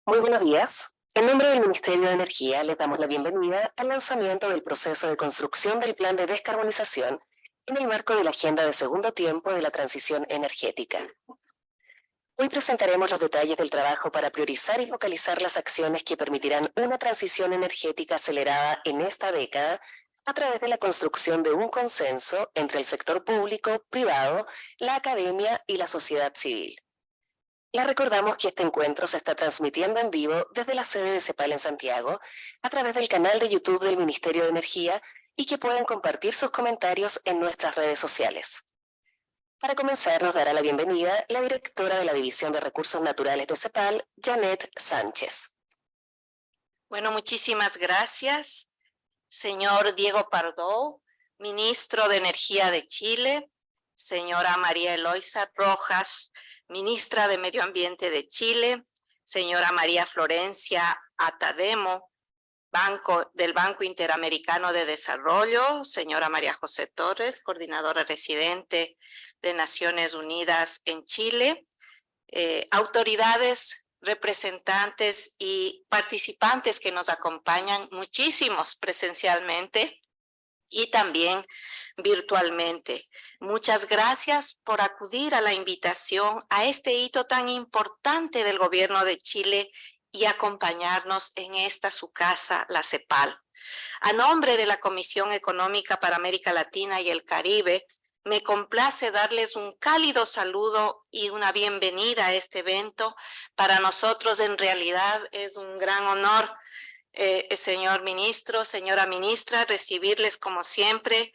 Muy buenos días. En nombre del Ministerio de Energía, les damos la bienvenida al lanzamiento del proceso de construcción del Plan de Descarbonización en el marco de la Agenda de Segundo Tiempo de la Transición Energética. Hoy presentaremos los detalles del trabajo para priorizar y focalizar las acciones que permitirán una transición energética acelerada en esta década a través de la construcción de un consenso entre el sector público, privado, la academia y la sociedad civil. Les recordamos que este encuentro se está transmitiendo en vivo desde la sede de CEPAL en Santiago, a través del canal de YouTube del Ministerio de Energía y que pueden compartir sus comentarios en nuestras redes sociales. Para comenzar, nos dará la bienvenida la directora de la División de Recursos Naturales de CEPAL, Janet Sánchez. Bueno, muchísimas gracias, señor Diego Pardo, ministro de Energía de Chile, señora María Eloisa Rojas, ministra de Medio Ambiente de Chile, señora María Florencia Atademo, del Banco Interamericano de Desarrollo, señora María José Torres, coordinadora residente de Naciones Unidas en Chile, autoridades, representantes y participantes que nos acompañan, muchísimos presencialmente y también virtualmente. Muchas gracias por acudir a la invitación a este hito tan importante del gobierno de Chile y acompañarnos en esta su casa, la CEPAL. A nombre de la Comisión Económica para América Latina y el Caribe, me complace darles un cálido saludo y una bienvenida a este evento. Para nosotros en realidad es un gran honor, señor ministro, señora ministra, recibirles como siempre,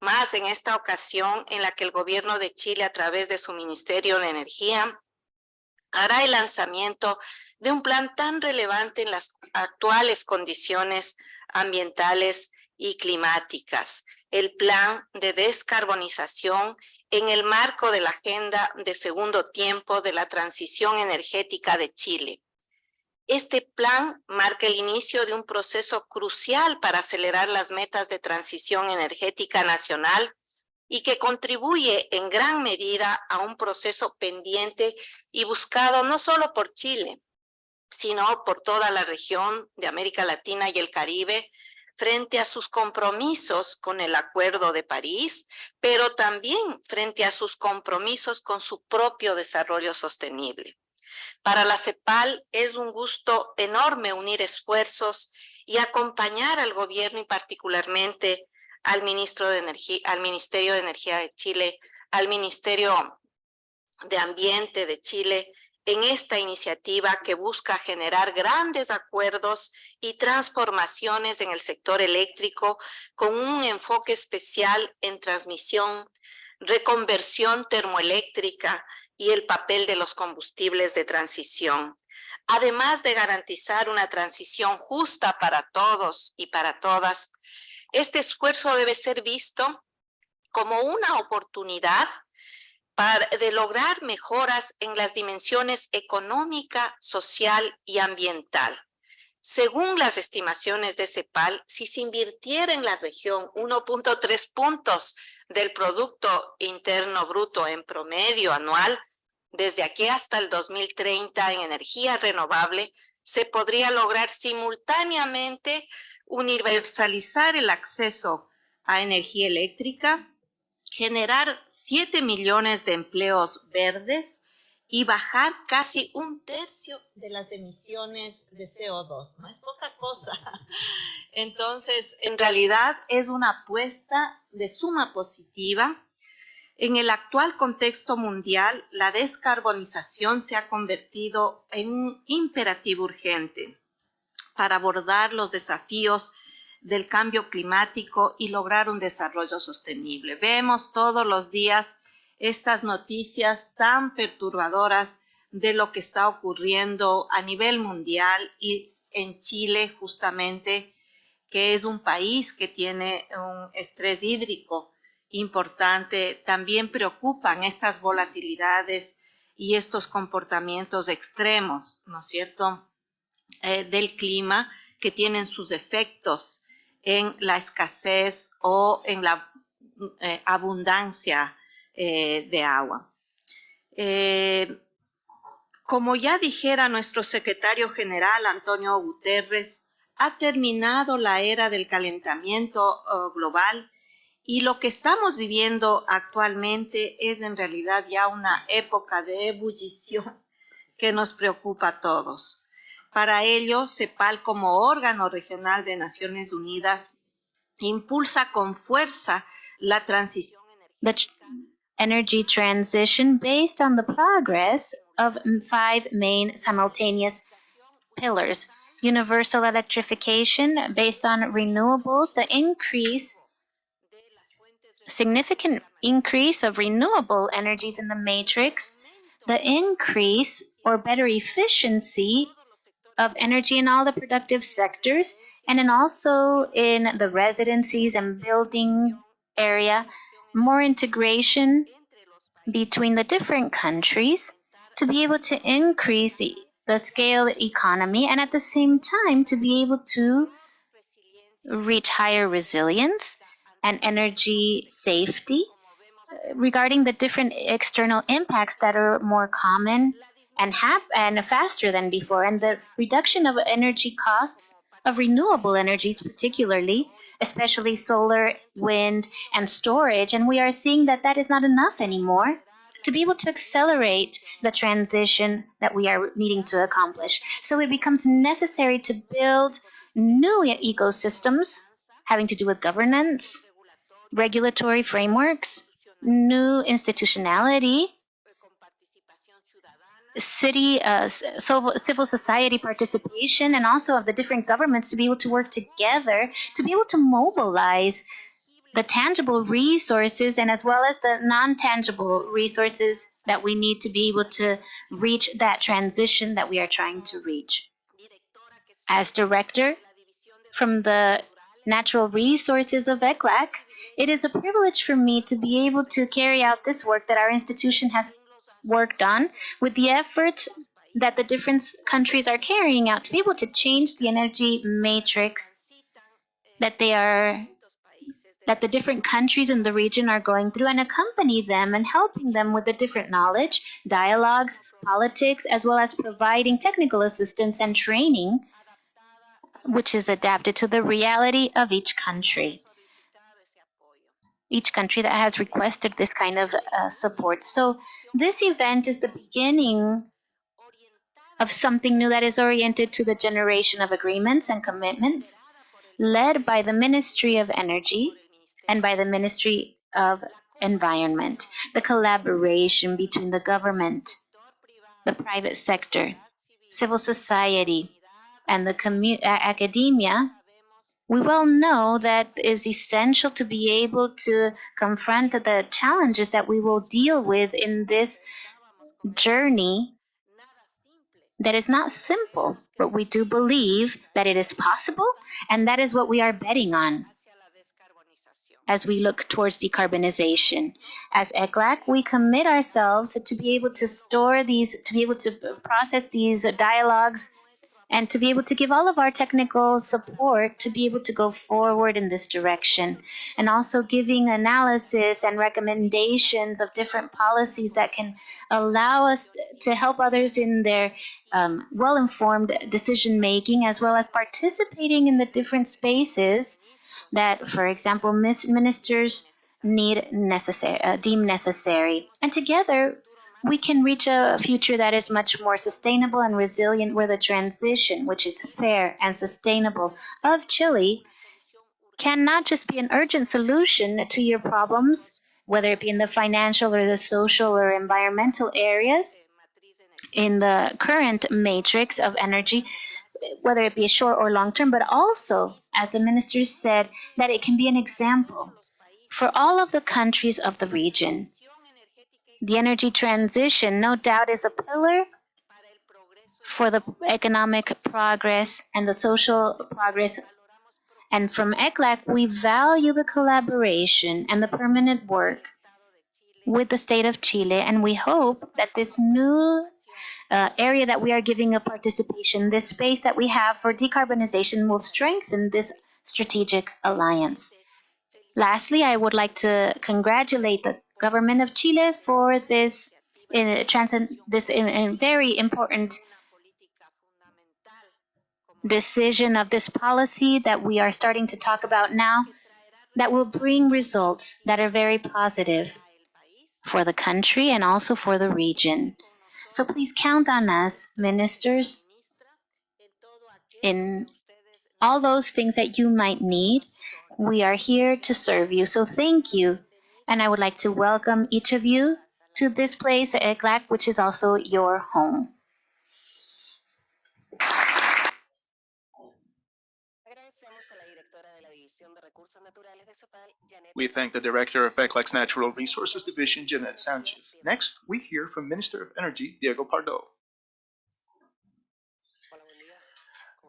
más en esta ocasión en la que el gobierno de Chile a través de su Ministerio de Energía hará el lanzamiento de un plan tan relevante en las actuales condiciones ambientales y climáticas, el plan de descarbonización en el marco de la agenda de segundo tiempo de la transición energética de Chile. Este plan marca el inicio de un proceso crucial para acelerar las metas de transición energética nacional y que contribuye en gran medida a un proceso pendiente y buscado no solo por Chile, sino por toda la región de América Latina y el Caribe, frente a sus compromisos con el Acuerdo de París, pero también frente a sus compromisos con su propio desarrollo sostenible. Para la CEPAL es un gusto enorme unir esfuerzos y acompañar al gobierno y particularmente al Ministerio de Energía de Chile, al Ministerio de Ambiente de Chile, en esta iniciativa que busca generar grandes acuerdos y transformaciones en el sector eléctrico con un enfoque especial en transmisión, reconversión termoeléctrica y el papel de los combustibles de transición. Además de garantizar una transición justa para todos y para todas, este esfuerzo debe ser visto como una oportunidad de lograr mejoras en las dimensiones económica, social y ambiental. Según las estimaciones de CEPAL, si se invirtiera en la región 1.3 puntos del Producto Interno Bruto en promedio anual, desde aquí hasta el 2030 en energía renovable, se podría lograr simultáneamente universalizar el acceso a energía eléctrica, generar 7 millones de empleos verdes y bajar casi un tercio de las emisiones de CO2. No es poca cosa. Entonces, en realidad es una apuesta de suma positiva. En el actual contexto mundial, la descarbonización se ha convertido en un imperativo urgente para abordar los desafíos del cambio climático y lograr un desarrollo sostenible. Vemos todos los días estas noticias tan perturbadoras de lo que está ocurriendo a nivel mundial y en Chile justamente, que es un país que tiene un estrés hídrico importante. También preocupan estas volatilidades y estos comportamientos extremos, ¿no es cierto?, del clima, que tienen sus efectos en la escasez o en la abundancia de agua. Como ya dijera nuestro secretario general Antonio Guterres, ha terminado la era del calentamiento global y lo que estamos viviendo actualmente es en realidad ya una época de ebullición que nos preocupa a todos. Para ello, CEPAL, como órgano regional de Naciones Unidas, impulsa con fuerza la transición energy transition based on the progress of 5 main simultaneous pillars. Universal electrification based on renewables, the significant increase of renewable energies in the matrix, the increase or better efficiency of energy in all the productive sectors, and then also in the residencies and building area, more integration between the different countries to be able to increase the scale economy and at the same time to be able to reach higher resilience and energy safety regarding the different external impacts that are more common and faster than before, and the reduction of energy costs of renewable energies particularly, especially solar, wind, and storage. And we are seeing that that is not enough anymore to be able to accelerate the transition that we are needing to accomplish. So it becomes necessary to build new ecosystems having to do with governance, regulatory frameworks, new institutionality, civil society participation, and also of the different governments to be able to work together, to be able to mobilize the tangible resources and as well as the non-tangible resources that we need to be able to reach that transition that we are trying to reach. As director from the natural resources of ECLAC, it is a privilege for me to be able to carry out this work that our institution has worked on with the efforts that the different countries are carrying out to be able to change the energy matrix that the different countries in the region are going through and accompany them and helping them with the different knowledge, dialogues, politics, as well as providing technical assistance and training which is adapted to the reality of each country that has requested this kind of support. So this event is the beginning of something new that is oriented to the generation of agreements and commitments led by the Ministry of Energy and by the Ministry of Environment, the collaboration between the government, the private sector, civil society, and the academia. We well know that it is essential to be able to confront the challenges that we will deal with in this journey that is not simple, but we do believe that it is possible, and that is what we are betting on as we look towards decarbonization. As ECLAC, we commit ourselves to be able to store these, to be able to process these dialogues, and to be able to give all of our technical support to be able to go forward in this direction, and also giving analysis and recommendations of different policies that can allow us to help others in their well-informed decision-making, as well as participating in the different spaces that, for example, ministers deem necessary. And together, we can reach a future that is much more sustainable and resilient, where the transition, which is fair and sustainable, of Chile can not just be an urgent solution to your problems, whether it be in the financial or the social or environmental areas, in the current matrix of energy, whether it be short or long term, but also, as the minister said, that it can be an example for all of the countries of the region. The energy transition, no doubt, is a pillar for the economic progress and the social progress. And from ECLAC, we value the collaboration and the permanent work with the state of Chile, and we hope that this new area that we are giving a participation, this space that we have for decarbonization, will strengthen this strategic alliance. Lastly, I would like to congratulate the government of Chile for this in very important decision of this policy that we are starting to talk about now that will bring results that are very positive for the country and also for the region. So please count on us, ministers, in all those things that you might need. We are here to serve you. So thank you. And I would like to welcome each of you to this place at ECLAC, which is also your home. We thank the Director of ECLAC's Natural Resources Division, Janet Sanchez. Next, we hear from Minister of Energy, Diego Pardo.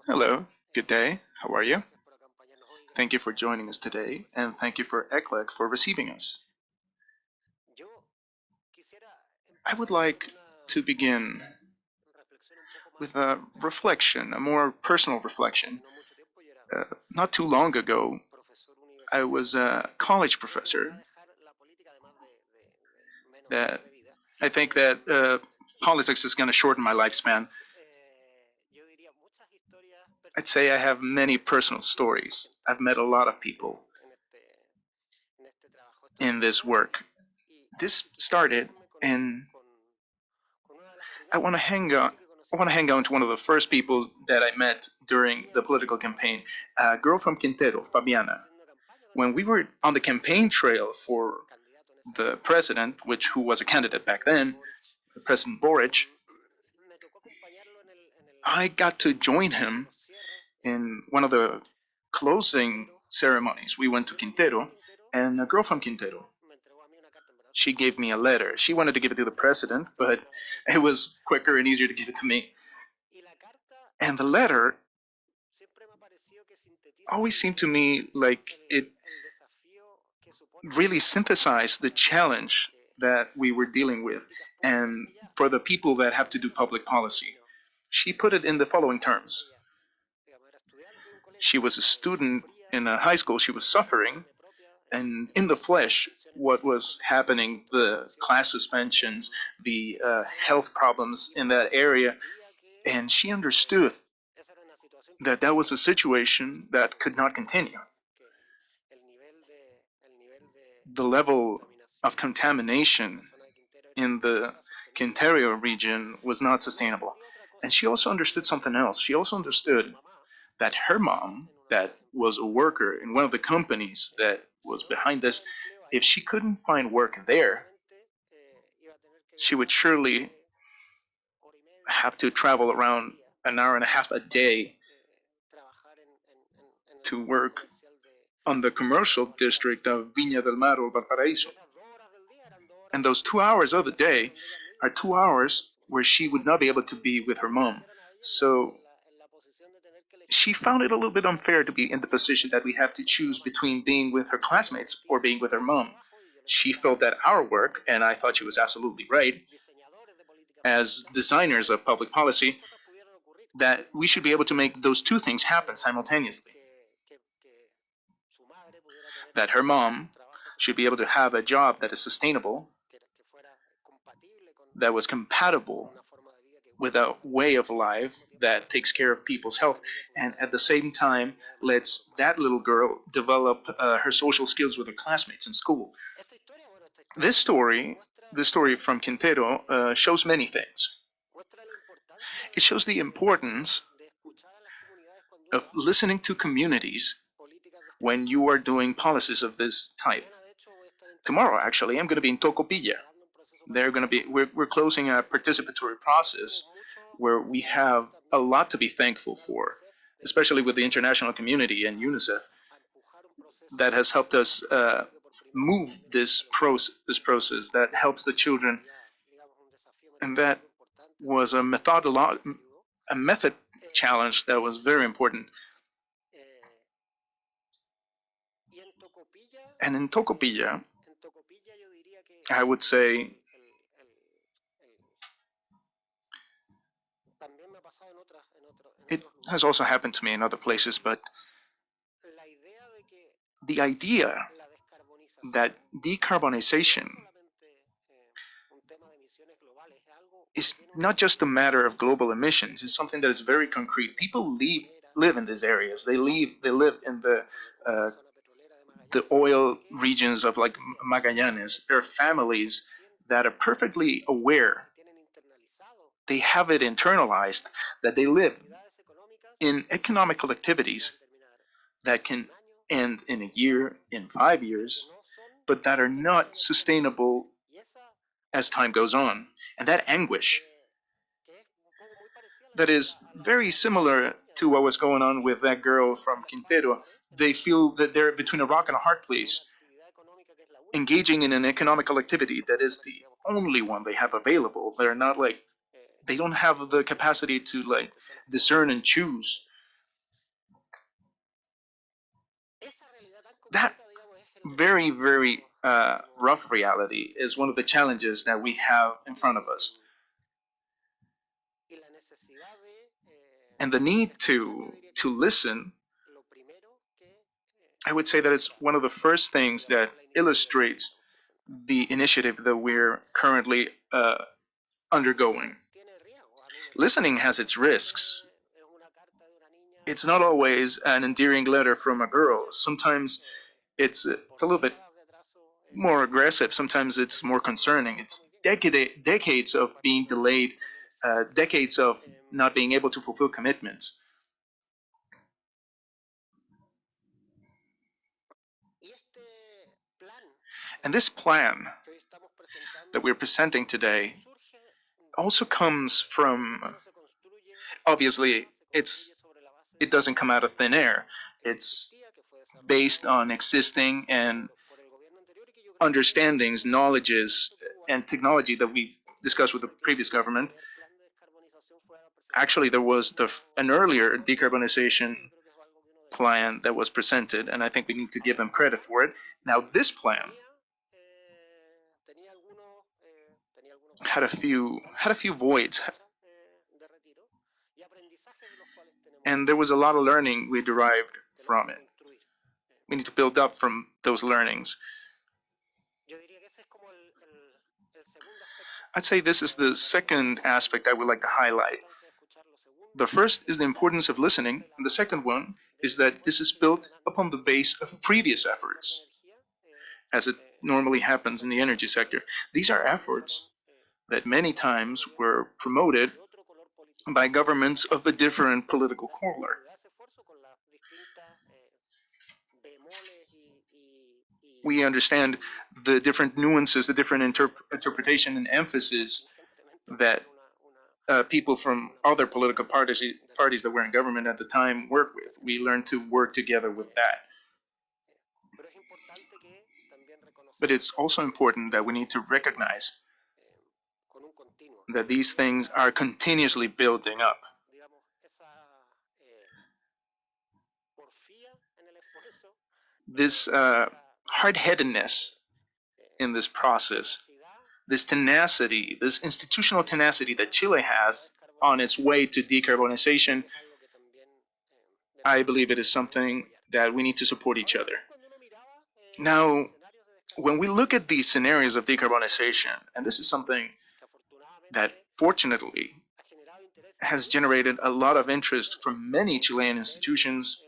Hello, good day. How are you? Thank you for joining us today, and thank you for ECLAC for receiving us. I would like to begin with a reflection, a more personal reflection. Not too long ago, I was a college professor that I think that politics is going to shorten my lifespan. I'd say I have many personal stories. I've met a lot of people in this work. This started, and I want to hang on to one of the first people that I met during the political campaign, a girl from Quintero, Fabiana. When we were on the campaign trail for the president, who was a candidate back then, President Boric, I got to join him in one of the closing ceremonies. We went to Quintero, and a girl from Quintero, she gave me a letter. She wanted to give it to the president, but it was quicker and easier to give it to me. And the letter always seemed to me like it really synthesized the challenge that we were dealing with, and for the people that have to do public policy. She put it in the following terms. She was a student in a high school. She was suffering, and in the flesh, what was happening, the class suspensions, the health problems in that area, and she understood that that was a situation that could not continue. The level of contamination in the Quintero region was not sustainable. And she also understood something else. She also understood that her mom, that was a worker in one of the companies that was behind this, if she couldn't find work there, she would surely have to travel around an hour and a half a day to work on the commercial district of Viña del Mar or Valparaíso. And those 2 hours of the day are 2 hours where she would not be able to be with her mom. So she found it a little bit unfair to be in the position that we have to choose between being with her classmates or being with her mom. She felt that our work, and I thought she was absolutely right, as designers of public policy, that we should be able to make those two things happen simultaneously. That her mom should be able to have a job that is sustainable, that was compatible with a way of life that takes care of people's health, and at the same time lets that little girl develop her social skills with her classmates in school. This story from Quintero, shows many things. It shows the importance of listening to communities when you are doing policies of this type. Tomorrow, actually, I'm going to be in Tocopilla. We're closing a participatory process where we have a lot to be thankful for, especially with the international community and UNICEF that has helped us move this process that helps the children, and that was a method challenge that was very important. And in Tocopilla, I would say it has also happened to me in other places, but the idea that decarbonization is not just a matter of global emissions. It's something that is very concrete. People live in these areas. They live in the oil regions of like Magallanes. There are families that are perfectly aware. They have it internalized that they live in economical activities that can end in a year, in 5 years, but that are not sustainable as time goes on. And that anguish that is very similar to what was going on with that girl from Quintero. They feel that they're between a rock and a hard place, engaging in an economical activity that is the only one they have available. They're not like, they don't have the capacity to like discern and choose. That very, very rough reality is one of the challenges that we have in front of us. And the need to listen, I would say that it's one of the first things that illustrates the initiative that we're currently undergoing. Listening has its risks. It's not always an endearing letter from a girl. Sometimes it's a little bit more aggressive. Sometimes it's more concerning. It's decades of being delayed, decades of not being able to fulfill commitments. And this plan that we're presenting today also comes from, obviously, it doesn't come out of thin air. It's based on existing and understandings, knowledges, and technology that we discussed with the previous government. Actually, there was an earlier decarbonization plan that was presented, and I think we need to give them credit for it. Now, this plan had a few voids, and there was a lot of learning we derived from it. We need to build up from those learnings. I'd say this is the second aspect I would like to highlight. The first is the importance of listening, and the second one is that this is built upon the base of previous efforts, as it normally happens in the energy sector. These are efforts that many times were promoted by governments of a different political color. We understand the different nuances, the different interpretation and emphasis that people from other political parties that were in government at the time work with. We learn to work together with that. But it's also important that we need to recognize that these things are continuously building up. This hard-headedness in this process, this tenacity, this institutional tenacity that Chile has on its way to decarbonization, I believe it is something that we need to support each other. Now, when we look at these scenarios of decarbonization, and this is something that fortunately has generated a lot of interest from many Chilean institutions,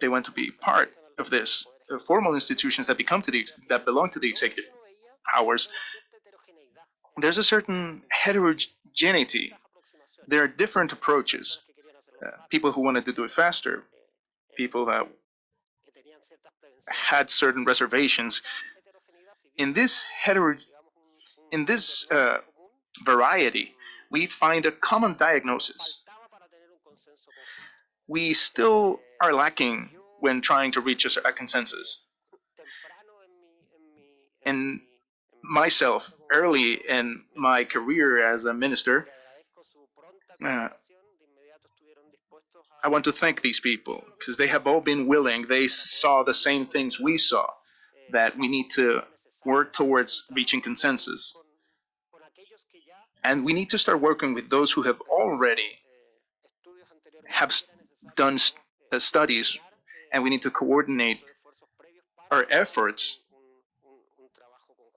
they want to be part of this. Formal institutions that belong to the executive powers, there's a certain heterogeneity. There are different approaches. People who wanted to do it faster, people that had certain reservations. In this variety, we find a common diagnosis. We still are lacking when trying to reach a consensus. And myself, early in my career as a minister, I want to thank these people because they have all been willing. They saw the same things we saw, that we need to work towards reaching consensus. And we need to start working with those who have already done studies, and we need to coordinate our efforts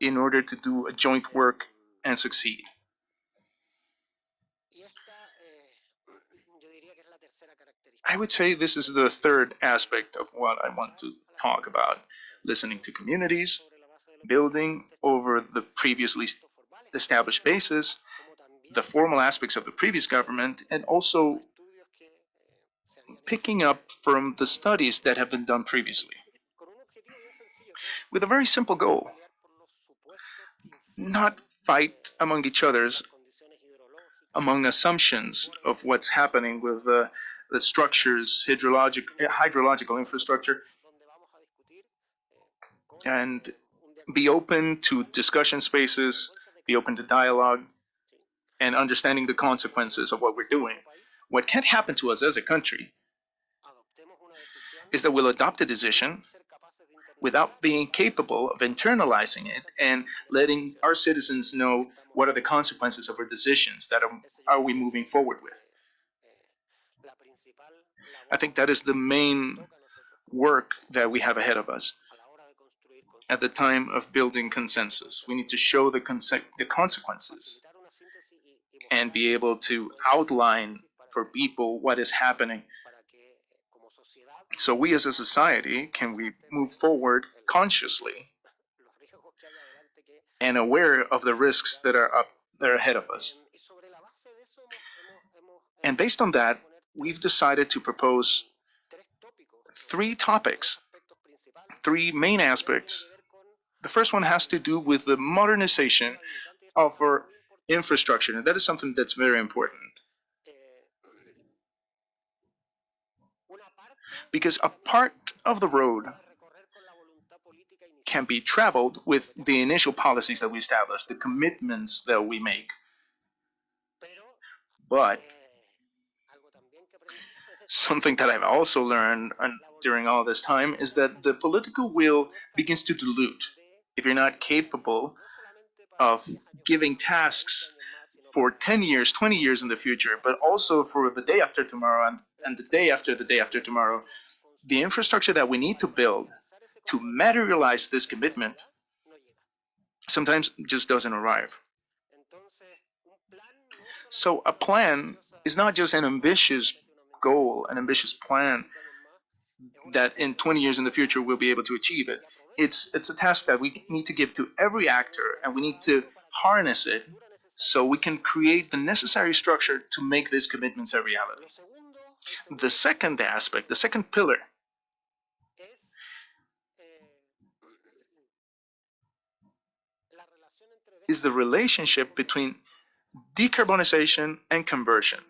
in order to do a joint work and succeed. I would say this is the third aspect of what I want to talk about: listening to communities, building over the previously established basis, the formal aspects of the previous government, and also picking up from the studies that have been done previously, with a very simple goal: not fight among each other's, among assumptions of what's happening with the structures, hydrological infrastructure, and be open to discussion spaces, be open to dialogue, and understanding the consequences of what we're doing. What can't happen to us as a country is that we'll adopt a decision without being capable of internalizing it and letting our citizens know what are the consequences of our decisions that are we moving forward with. I think that is the main work that we have ahead of us at the time of building consensus. We need to show the consequences and be able to outline for people what is happening, so we as a society can we move forward consciously and aware of the risks that are ahead of us. And based on that, we've decided to propose 3 topics, 3 main aspects. The first one has to do with the modernization of our infrastructure, and that is something that's very important. Because a part of the road can be traveled with the initial policies that we establish, the commitments that we make. But something that I've also learned during all this time is that the political will begins to dilute if you're not capable of giving tasks for 10 years, 20 years in the future, but also for the day after tomorrow and the day after the day after tomorrow. The infrastructure that we need to build to materialize this commitment sometimes just doesn't arrive. So a plan is not just an ambitious goal, an ambitious plan that in 20 years in the future we'll be able to achieve it. It's a task that we need to give to every actor, and we need to harness it so we can create the necessary structure to make these commitments a reality. The second aspect, the second pillar, is the relationship between decarbonization and conversion.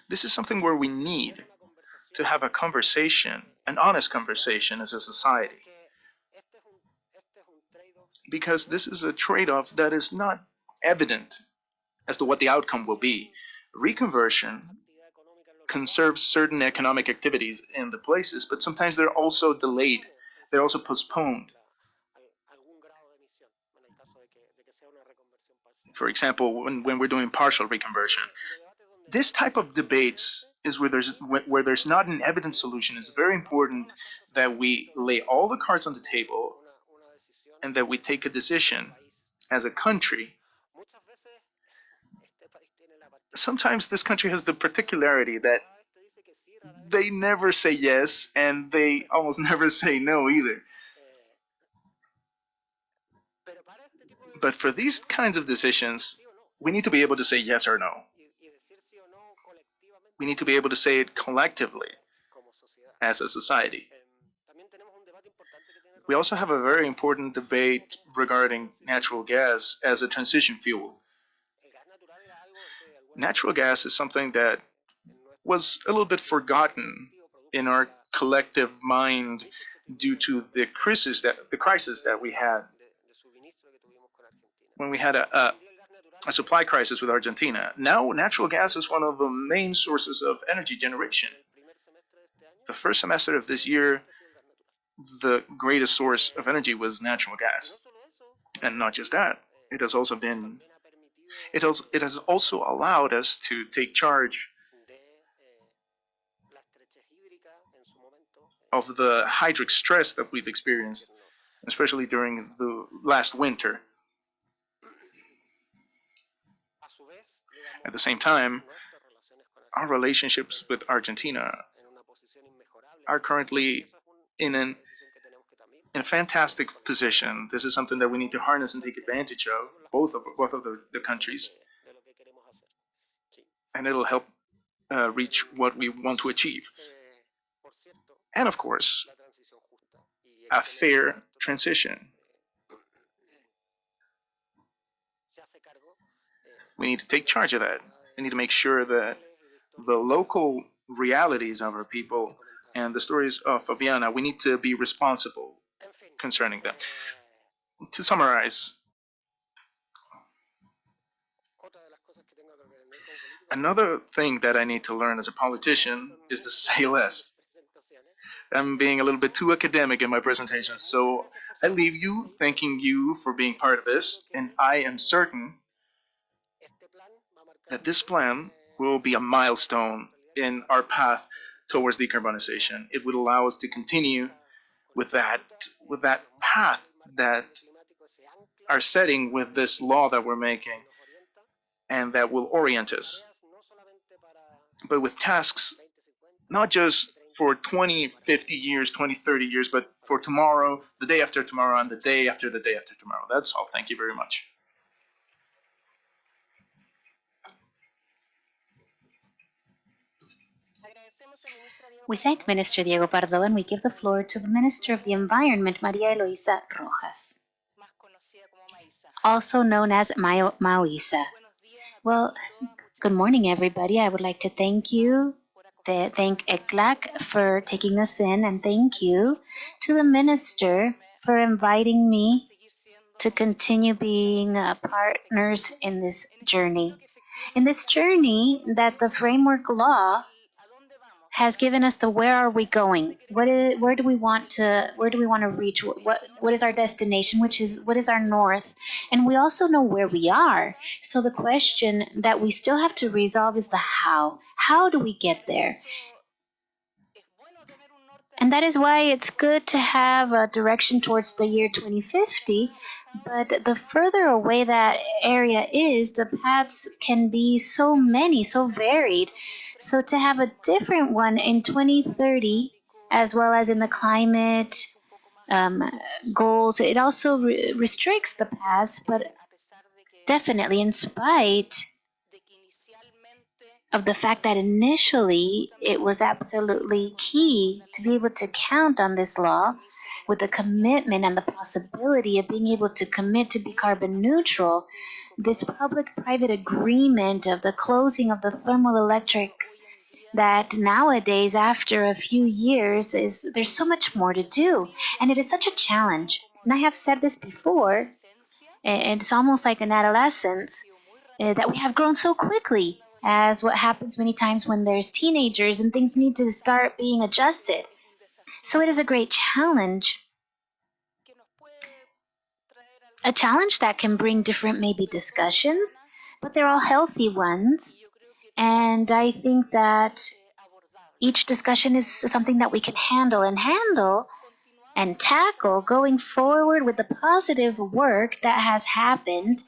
This is something where we need to have a conversation, an honest conversation as a society, because this is a trade-off that is not evident as to what the outcome will be. Reconversion conserves certain economic activities in the places, but sometimes they're also delayed, they're also postponed. For example, when we're doing partial reconversion. This type of debates is where there's not an evident solution. It's very important that we lay all the cards on the table and that we take a decision as a country. Sometimes this country has the particularity that they never say yes and they almost never say no either. But for these kinds of decisions, we need to be able to say yes or no. We need to be able to say it collectively as a society. We also have a very important debate regarding natural gas as a transition fuel. Natural gas is something that was a little bit forgotten in our collective mind due to the crisis that we had when we had a supply crisis with Argentina. Now, natural gas is one of the main sources of energy generation. The first semester of this year, the greatest source of energy was natural gas. And not just that, it has also allowed us to take charge of the hydric stress that we've experienced especially during the last winter. At the same time, our relationships with Argentina are currently in a fantastic position. This is something that we need to harness and take advantage of, both of the countries, and it'll help reach what we want to achieve. And of course, a fair transition. We need to take charge of that. We need to make sure that the local realities of our people and the stories of Fabiana, we need to be responsible concerning them. To summarize, another thing that I need to learn as a politician is to say less. I'm being a little bit too academic in my presentation, so I leave you thanking you for being part of this, and I am certain that this plan will be a milestone in our path towards decarbonization. It would allow us to continue with that path that are setting with this law that we're making, and that will orient us, but with tasks not just for 20, 50 years, 20, 30 years, but for tomorrow, the day after tomorrow, and the day after the day after tomorrow. That's all. Thank you very much. We thank Minister Diego Pardo, and we give the floor to the Minister of the Environment, María Eloisa Rojas, also known as Maoisa. Well, good morning, everybody. I would like to thank you, thank ECLAC for taking us in, and thank you to the Minister for inviting me to continue being partners in this journey. In this journey that the framework law has given us the where are we going? Where do we want to reach? What is our destination? What is our north? And we also know where we are. So the question that we still have to resolve is the how. How do we get there? And that is why it's good to have a direction towards the year 2050. But the further away that area is, the paths can be so many, so varied. So to have a different one in 2030, as well as in the climate goals, it also restricts the paths, but definitely in spite of the fact that initially it was absolutely key to be able to count on this law with the commitment and the possibility of being able to commit to be carbon neutral, this public-private agreement of the closing of the thermal electrics that nowadays, after a few years, there's so much more to do. And it is such a challenge. And I have said this before, and it's almost like an adolescence, that we have grown so quickly, as what happens many times when there's teenagers and things need to start being adjusted. So it is a great challenge. A challenge that can bring different maybe discussions, but they're all healthy ones. And I think that each discussion is something that we can handle and tackle going forward with the positive work that has happened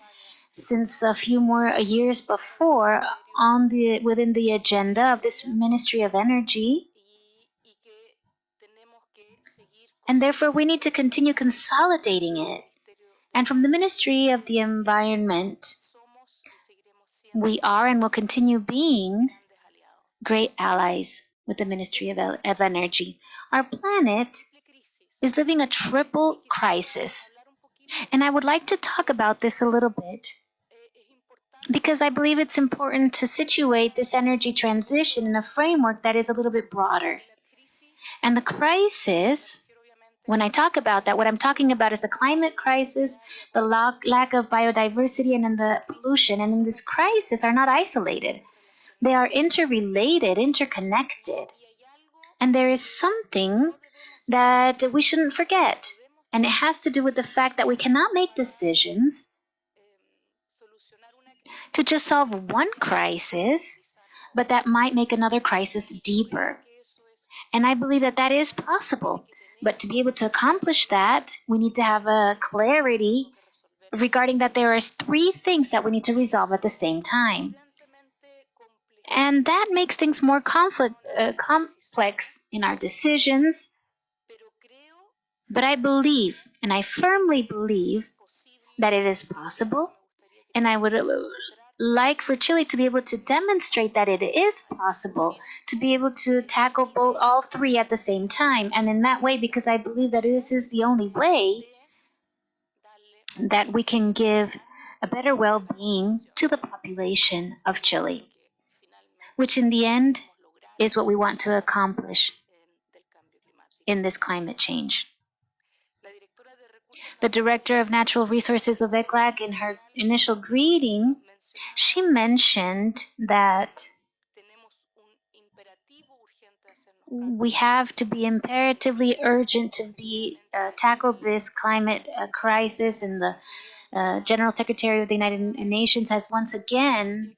since a few more years before within the agenda of this Ministry of Energy. And therefore, we need to continue consolidating it. And from the Ministry of the Environment, we are and will continue being great allies with the Ministry of Energy. Our planet is living a triple crisis. And I would like to talk about this a little bit, because I believe it's important to situate this energy transition in a framework that is a little bit broader. And the crisis, when I talk about that, what I'm talking about is the climate crisis, the lack of biodiversity, and then the pollution. And in this crisis are not isolated. They are interrelated, interconnected. And there is something that we shouldn't forget. And it has to do with the fact that we cannot make decisions to just solve one crisis, but that might make another crisis deeper. And I believe that that is possible. But to be able to accomplish that, we need to have a clarity regarding that there are 3 things that we need to resolve at the same time. And that makes things more complex in our decisions. But I believe, and I firmly believe, that it is possible. And I would like for Chile to be able to demonstrate that it is possible to be able to tackle all 3 at the same time. And in that way, because I believe that this is the only way that we can give a better well-being to the population of Chile, which in the end is what we want to accomplish in this climate change. The Director of Natural Resources of ECLAC, in her initial greeting, she mentioned that we have to be imperatively urgent to tackle this climate crisis, and the General Secretary of the United Nations has once again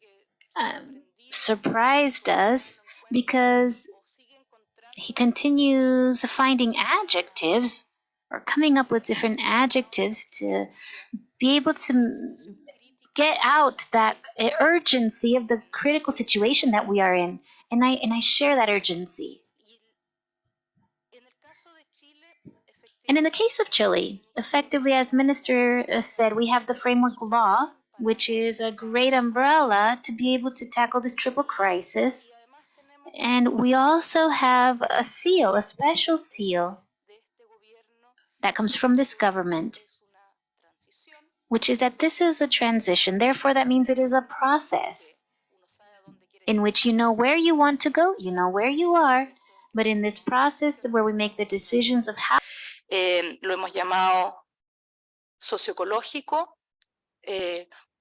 surprised us because he continues finding adjectives or coming up with different adjectives to be able to get out that urgency of the critical situation that we are in. And I share that urgency. And in the case of Chile, effectively, as Minister said, we have the framework law, which is a great umbrella to be able to tackle this triple crisis. And we also have a seal, a special seal, that comes from this government, which is that this is a transition. Therefore, that means it is a process in which you know where you want to go, you know where you are, but in this process where we make the decisions of how. Lo hemos llamado socioecológico,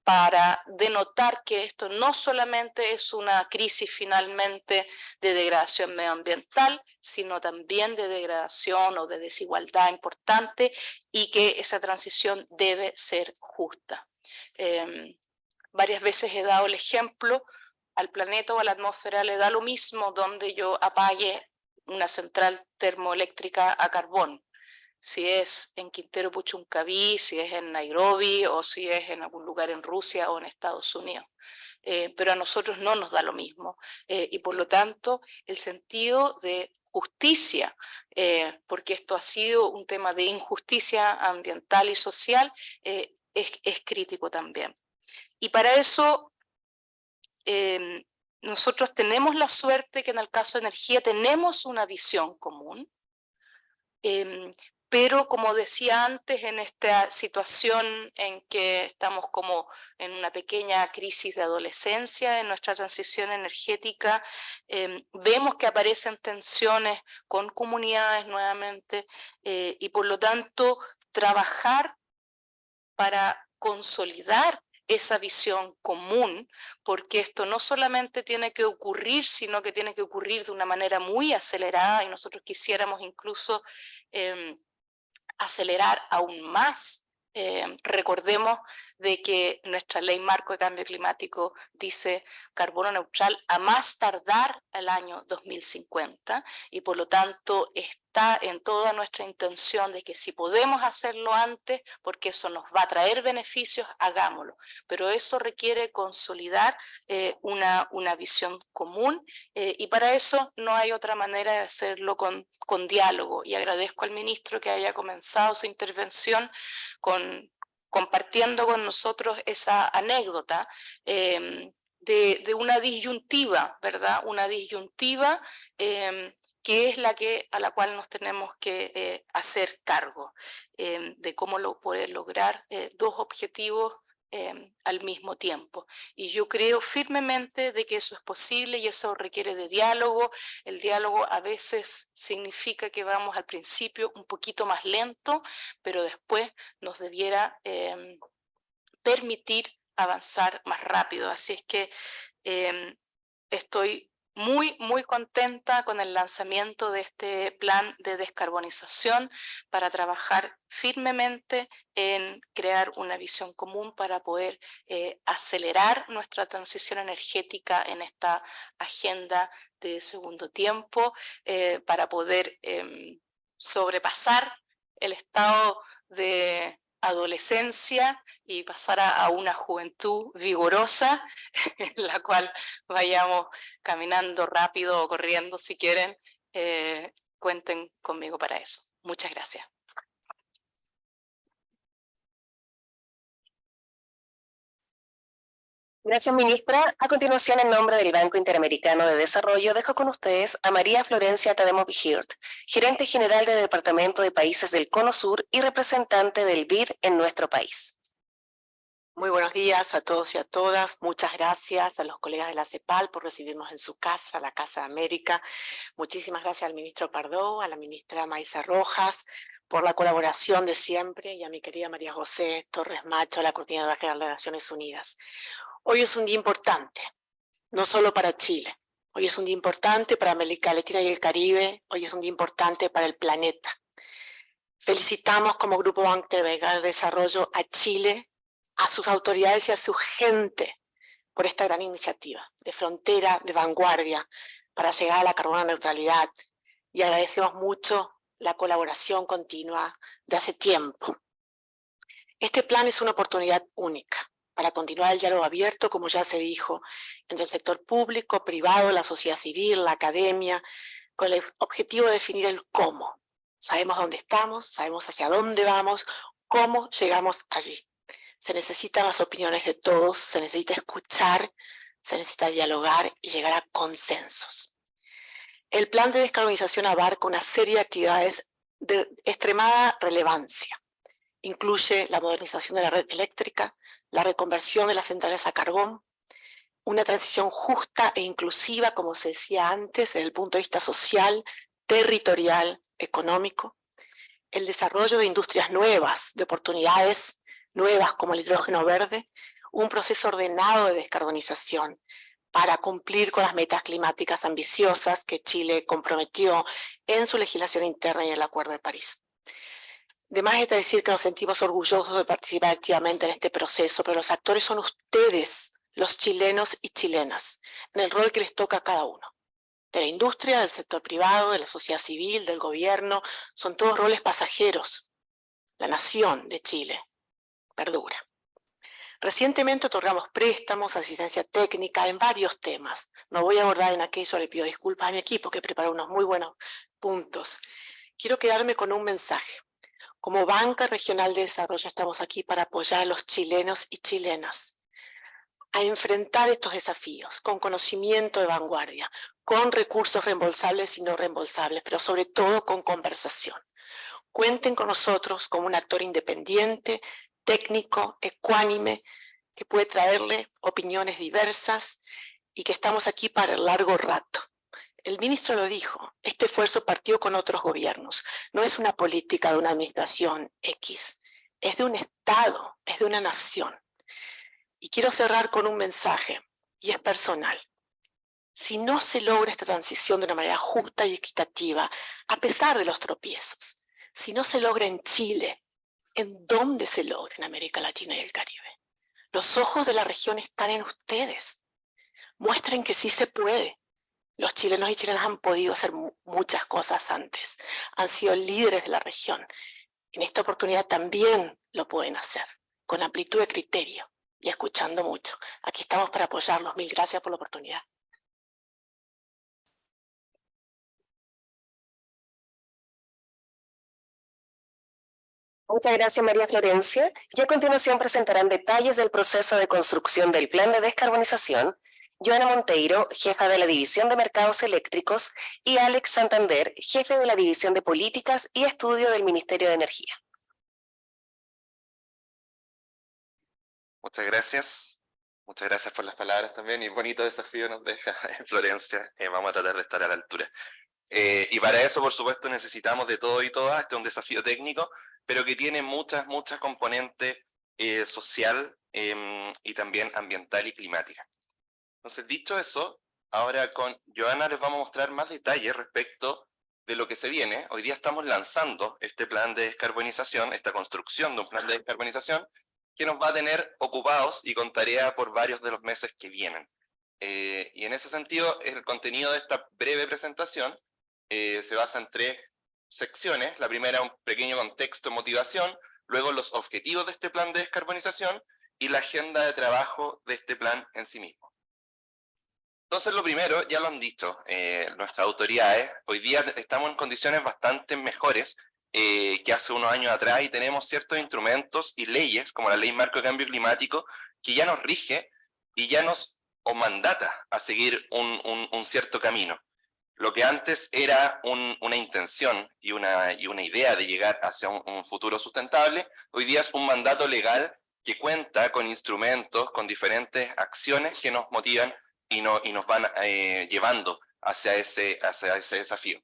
para denotar que esto no solamente es una crisis finalmente de degradación medioambiental, sino también de degradación o de desigualdad importante, y que esa transición debe ser justa. Varias veces he dado el ejemplo, al planeta o a la atmósfera le da lo mismo donde yo apague una central termoeléctrica a carbón. Si es en Quintero Puchuncaví, si es en Nairobi, o si es en algún lugar en Rusia o en Estados Unidos. Pero a nosotros no nos da lo mismo. Y por lo tanto, el sentido de justicia, porque esto ha sido un tema de injusticia ambiental y social, es crítico también. Y para eso, nosotros tenemos la suerte que en el caso de energía tenemos una visión común, pero como decía antes, en esta situación en que estamos como en una pequeña crisis de adolescencia en nuestra transición energética, vemos que aparecen tensiones con comunidades nuevamente, y por lo tanto trabajar para consolidar esa visión común, porque esto no solamente tiene que ocurrir, sino que tiene que ocurrir de una manera muy acelerada, y nosotros quisiéramos incluso acelerar aún más. Recordemos de que nuestra ley marco de cambio climático dice carbono neutral a más tardar al año 2050, y por lo tanto está en toda nuestra intención de que si podemos hacerlo antes, porque eso nos va a traer beneficios, hagámoslo. Pero eso requiere consolidar una visión común, y para eso no hay otra manera de hacerlo con diálogo. Y agradezco al ministro que haya comenzado su intervención compartiendo con nosotros esa anécdota de una disyuntiva, ¿verdad? Una disyuntiva que es a la cual nos tenemos que hacer cargo, de cómo poder lograr 2 objetivos al mismo tiempo. Y yo creo firmemente de que eso es posible, y eso requiere de diálogo. El diálogo a veces significa que vamos al principio un poquito más lento, pero después nos debiera permitir avanzar más rápido. Así es que estoy muy contenta con el lanzamiento de este plan de descarbonización para trabajar firmemente en crear una visión común para poder acelerar nuestra transición energética en esta agenda de segundo tiempo, para poder sobrepasar el estado de adolescencia y pasar a una juventud vigorosa, en la cual vayamos caminando rápido o corriendo si quieren. Cuenten conmigo para eso. Muchas gracias. Gracias, ministra. A continuación, en nombre del Banco Interamericano de Desarrollo, dejo con ustedes a María Florencia Tademo-Hirt, gerente general del Departamento de Países del Cono Sur y representante del BID en nuestro país. Muy buenos días a todos y a todas. Muchas gracias a los colegas de la CEPAL por recibirnos en su casa, la Casa de América. Muchísimas gracias al ministro Pardo, a la ministra Maísa Rojas, por la colaboración de siempre, y a mi querida María José Torres Macho, la coordinadora general de Naciones Unidas. Hoy es un día importante, no solo para Chile. Hoy es un día importante para América Latina y el Caribe. Hoy es un día importante para el planeta. Felicitamos como Grupo Banco Interamericano de Desarrollo a Chile, a sus autoridades y a su gente por esta gran iniciativa de frontera, de vanguardia, para llegar a la carbono neutralidad, y agradecemos mucho la colaboración continua de hace tiempo. Este plan es una oportunidad única para continuar el diálogo abierto, como ya se dijo, entre el sector público, privado, la sociedad civil, la academia, con el objetivo de definir el cómo. Sabemos dónde estamos, sabemos hacia dónde vamos, cómo llegamos allí. Se necesitan las opiniones de todos, se necesita escuchar, se necesita dialogar y llegar a consensos. El plan de descarbonización abarca una serie de actividades de extremada relevancia. Incluye la modernización de la red eléctrica, la reconversión de las centrales a carbón, una transición justa e inclusiva, como se decía antes, desde el punto de vista social, territorial, económico, el desarrollo de industrias nuevas, de oportunidades nuevas como el hidrógeno verde, un proceso ordenado de descarbonización para cumplir con las metas climáticas ambiciosas que Chile comprometió en su legislación interna y en el Acuerdo de París. De más está decir que nos sentimos orgullosos de participar activamente en este proceso, pero los actores son ustedes, los chilenos y chilenas, en el rol que les toca a cada uno. De la industria, del sector privado, de la sociedad civil, del gobierno, son todos roles pasajeros. La nación de Chile perdura. Recientemente otorgamos préstamos, asistencia técnica en varios temas. No voy a abordar en aquello, le pido disculpas a mi equipo que preparó unos muy buenos puntos. Quiero quedarme con un mensaje. Como Banca Regional de Desarrollo estamos aquí para apoyar a los chilenos y chilenas a enfrentar estos desafíos con conocimiento de vanguardia, con recursos reembolsables y no reembolsables, pero sobre todo con conversación. Cuenten con nosotros como un actor independiente, técnico, ecuánime, que puede traerle opiniones diversas y que estamos aquí para el largo rato. El ministro lo dijo, este esfuerzo partió con otros gobiernos. No es una política de una administración X, es de un Estado, es de una nación. Y quiero cerrar con un mensaje, y es personal. Si no se logra esta transición de una manera justa y equitativa, a pesar de los tropiezos, si no se logra en Chile, ¿en dónde se logra en América Latina y el Caribe? Los ojos de la región están en ustedes. Muestren que sí se puede. Los chilenos y chilenas han podido hacer muchas cosas antes. Han sido líderes de la región. En esta oportunidad también lo pueden hacer, con amplitud de criterio y escuchando mucho. Aquí estamos para apoyarlos. Mil gracias por la oportunidad. Muchas gracias, María Florencia. Y a continuación presentarán detalles del proceso de construcción del plan de descarbonización Joana Monteiro, jefa de la División de Mercados Eléctricos, y Alex Santander, jefe de la División de Políticas y Estudio del Ministerio de Energía. Muchas gracias. Muchas gracias por las palabras también, y bonito desafío nos deja Florencia. Vamos a tratar de estar a la altura. Y para eso, por supuesto, necesitamos de todo y todas. Este es un desafío técnico, pero que tiene muchas componentes social y también ambiental y climática. Entonces, dicho eso, ahora con Joana les vamos a mostrar más detalles respecto de lo que se viene. Hoy día estamos lanzando este plan de descarbonización, esta construcción de un plan de descarbonización, que nos va a tener ocupados y con tarea por varios de los meses que vienen. Y en ese sentido, el contenido de esta breve presentación se basa en tres secciones. La primera, un pequeño contexto de motivación, luego los objetivos de este plan de descarbonización y la agenda de trabajo de este plan en sí mismo. Entonces, lo primero, ya lo han dicho nuestras autoridades, hoy día estamos en condiciones bastante mejores que hace unos años atrás, y tenemos ciertos instrumentos y leyes, como la Ley Marco de Cambio Climático, que ya nos rige y ya nos mandata a seguir un cierto camino. Lo que antes era una intención y una idea de llegar hacia un futuro sustentable, hoy día es un mandato legal que cuenta con instrumentos, con diferentes acciones que nos motivan y nos van llevando hacia ese desafío.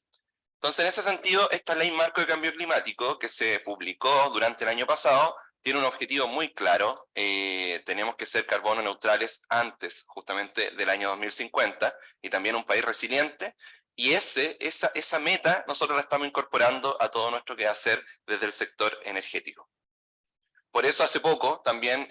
Entonces, en ese sentido, esta Ley Marco de Cambio Climático, que se publicó durante el año pasado, tiene un objetivo muy claro. Tenemos que ser carbono neutrales antes, justamente, del año 2050, y también un país resiliente. Y esa meta nosotros la estamos incorporando a todo nuestro quehacer desde el sector energético. Por eso hace poco también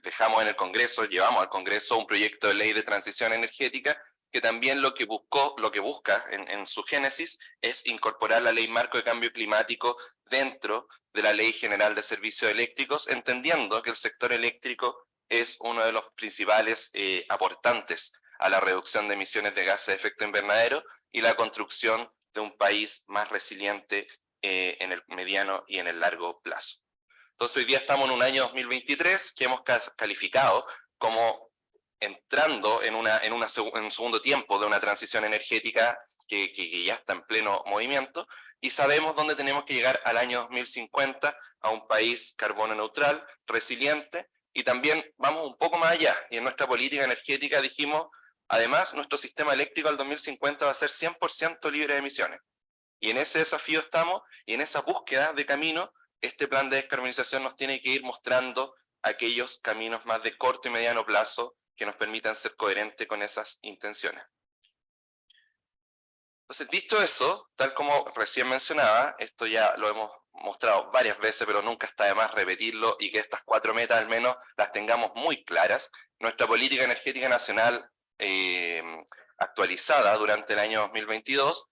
dejamos en el Congreso, llevamos al Congreso un proyecto de ley de transición energética que también lo que busca en su génesis es incorporar la Ley Marco de Cambio Climático dentro de la Ley General de Servicios Eléctricos, entendiendo que el sector eléctrico es uno de los principales aportantes a la reducción de emisiones de gases de efecto invernadero y la construcción de un país más resiliente en el mediano y en el largo plazo. Entonces, hoy día estamos en un año 2023 que hemos calificado como entrando en un segundo tiempo de una transición energética que ya está en pleno movimiento, y sabemos dónde tenemos que llegar al año 2050, a un país carbono neutral, resiliente, y también vamos un poco más allá, y en nuestra política energética dijimos, además, nuestro sistema eléctrico al 2050 va a ser 100% libre de emisiones. Y en ese desafío estamos, y en esa búsqueda de camino, este plan de descarbonización nos tiene que ir mostrando aquellos caminos más de corto y mediano plazo que nos permitan ser coherentes con esas intenciones. Entonces, dicho eso, tal como recién mencionaba, esto ya lo hemos mostrado varias veces, pero nunca está de más repetirlo, y que estas 4 metas al menos las tengamos muy claras. Nuestra política energética nacional actualizada durante el año 2022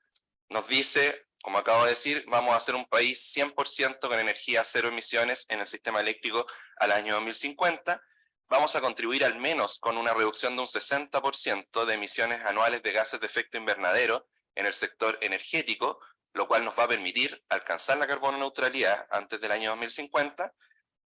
nos dice, como acabo de decir, vamos a ser un país 100% con energía cero emisiones en el sistema eléctrico al año 2050. Vamos a contribuir al menos con una reducción de un 60% de emisiones anuales de gases de efecto invernadero en el sector energético, lo cual nos va a permitir alcanzar la carbono neutralidad antes del año 2050.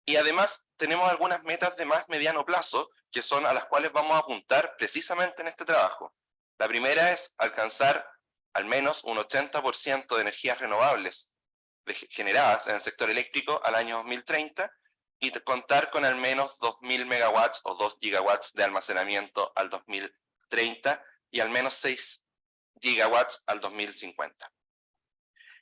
Y además tenemos algunas metas de más mediano plazo, que son a las cuales vamos a apuntar precisamente en este trabajo. La primera es alcanzar al menos un 80% de energías renovables generadas en el sector eléctrico al año 2030, y contar con al menos 2.000 megawatts o 2 gigawatts de almacenamiento al 2030 y al menos 6 gigawatts al 2050.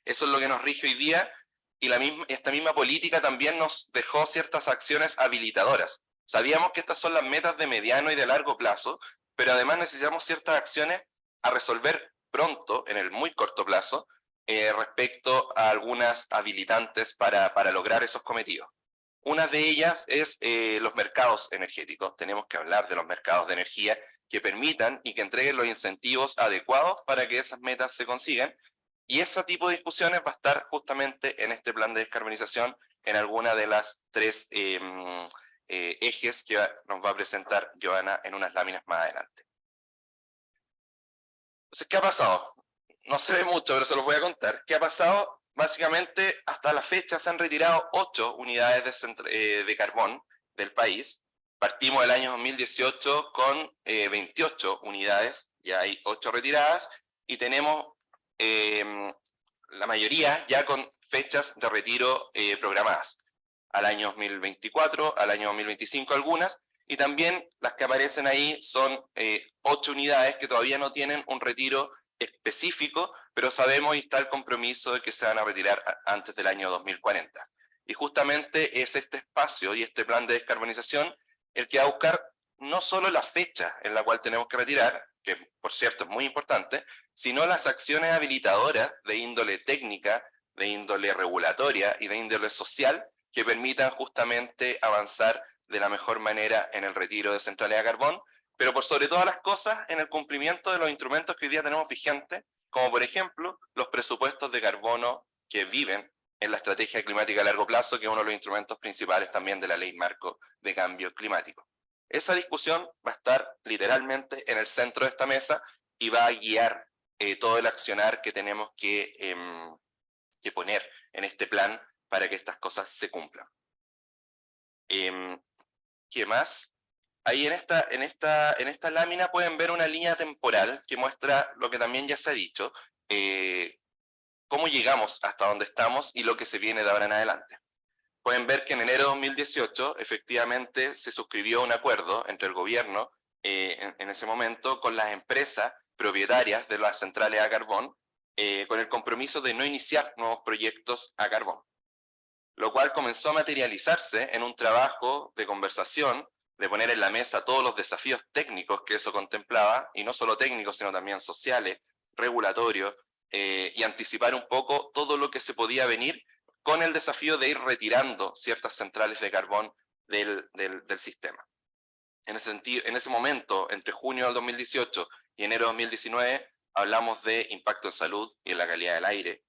Eso es lo que nos rige hoy día, y esta misma política también nos dejó ciertas acciones habilitadoras. Sabíamos que estas son las metas de mediano y de largo plazo, pero además necesitamos ciertas acciones a resolver pronto, en el muy corto plazo, respecto a algunas habilitantes para lograr esos cometidos. Una de ellas es los mercados energéticos. Tenemos que hablar de los mercados de energía que permitan y que entreguen los incentivos adecuados para que esas metas se consigan. Y ese tipo de discusiones va a estar justamente en este plan de descarbonización, en alguna de las 3 ejes que nos va a presentar Joana en unas láminas más adelante. Entonces, ¿qué ha pasado? No se ve mucho, pero se los voy a contar. ¿Qué ha pasado? Básicamente, hasta la fecha se han retirado 8 unidades de carbón del país. Partimos el año 2018 con 28 unidades, ya hay 8 retiradas, y tenemos la mayoría ya con fechas de retiro programadas. Al año 2024, al año 2025 algunas, y también las que aparecen ahí son 8 unidades que todavía no tienen un retiro específico, pero sabemos y está el compromiso de que se van a retirar antes del año 2040. Y justamente es este espacio y este plan de descarbonización el que va a buscar no solo la fecha en la cual tenemos que retirar, que por cierto es muy importante, sino las acciones habilitadoras de índole técnica, de índole regulatoria y de índole social que permitan justamente avanzar de la mejor manera en el retiro de centrales a carbón, pero por sobre todas las cosas en el cumplimiento de los instrumentos que hoy día tenemos vigentes, como por ejemplo los presupuestos de carbono que viven en la estrategia climática a largo plazo, que es uno de los instrumentos principales también de la Ley Marco de Cambio Climático. Esa discusión va a estar literalmente en el centro de esta mesa y va a guiar todo el accionar que tenemos que poner en este plan para que estas cosas se cumplan. ¿Qué más? Ahí en esta lámina pueden ver una línea temporal que muestra lo que también ya se ha dicho, cómo llegamos hasta donde estamos y lo que se viene de ahora en adelante. Pueden ver que en enero de 2018 efectivamente se suscribió un acuerdo entre el gobierno en ese momento con las empresas propietarias de las centrales a carbón, con el compromiso de no iniciar nuevos proyectos a carbón, lo cual comenzó a materializarse en un trabajo de conversación, de poner en la mesa todos los desafíos técnicos que eso contemplaba, y no solo técnicos, sino también sociales, regulatorios, y anticipar un poco todo lo que se podía venir con el desafío de ir retirando ciertas centrales de carbón del sistema. En ese momento, entre junio del 2018 y enero de 2019, hablamos de impacto en salud y en la calidad del aire,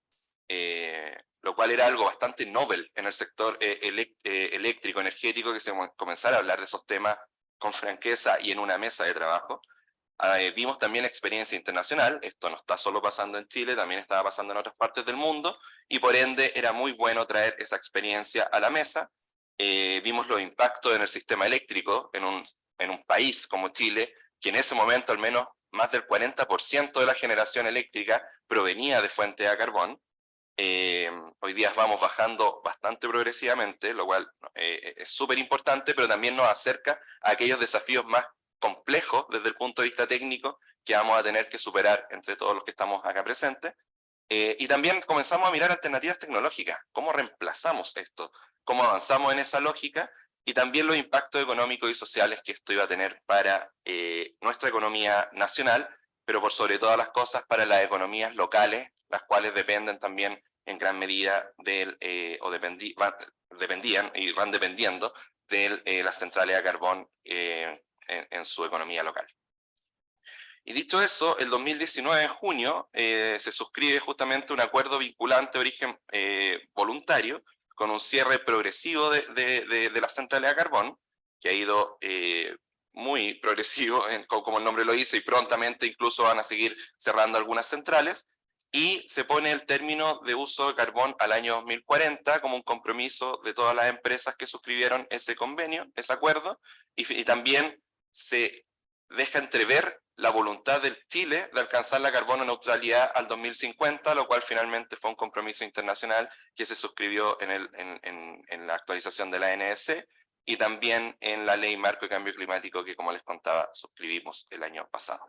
lo cual era algo bastante novel en el sector eléctrico, energético, que se comenzara a hablar de esos temas con franqueza y en una mesa de trabajo. Vimos también experiencia internacional, esto no está solo pasando en Chile, también estaba pasando en otras partes del mundo, y por ende era muy bueno traer esa experiencia a la mesa. Vimos los impactos en el sistema eléctrico en un país como Chile, que en ese momento al menos más del 40% de la generación eléctrica provenía de fuentes a carbón. Hoy día vamos bajando bastante progresivamente, lo cual es súper importante, pero también nos acerca a aquellos desafíos más complejos desde el punto de vista técnico que vamos a tener que superar entre todos los que estamos acá presentes. Y también comenzamos a mirar alternativas tecnológicas, cómo reemplazamos esto, cómo avanzamos en esa lógica, y también los impactos económicos y sociales que esto iba a tener para nuestra economía nacional, pero por sobre todas las cosas para las economías locales, las cuales dependen también en gran medida dependían y van dependiendo de las centrales a carbón en su economía local. Y dicho eso, el 2019, en junio, se suscribe justamente un acuerdo vinculante de origen voluntario con un cierre progresivo de las centrales a carbón, que ha ido muy progresivo, como el nombre lo dice, y prontamente incluso van a seguir cerrando algunas centrales, y se pone el término de uso de carbón al año 2040 como un compromiso de todas las empresas que suscribieron ese convenio, ese acuerdo, y también se deja entrever la voluntad del Chile de alcanzar la carbono neutralidad al 2050, lo cual finalmente fue un compromiso internacional que se suscribió en la actualización de la ANS y también en la Ley Marco de Cambio Climático que, como les contaba, suscribimos el año pasado.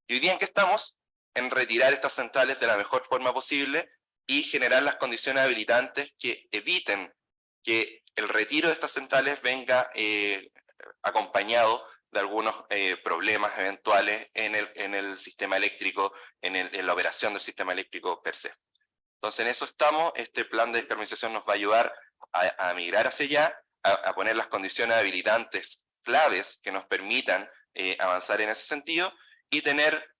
Y hoy día en que estamos en retirar estas centrales de la mejor forma posible y generar las condiciones habilitantes que eviten que el retiro de estas centrales venga acompañado de algunos problemas eventuales en el sistema eléctrico, en la operación del sistema eléctrico per se. Entonces en eso estamos. Este plan de descarbonización nos va a ayudar a migrar hacia allá, a poner las condiciones habilitantes claves que nos permitan avanzar en ese sentido y tener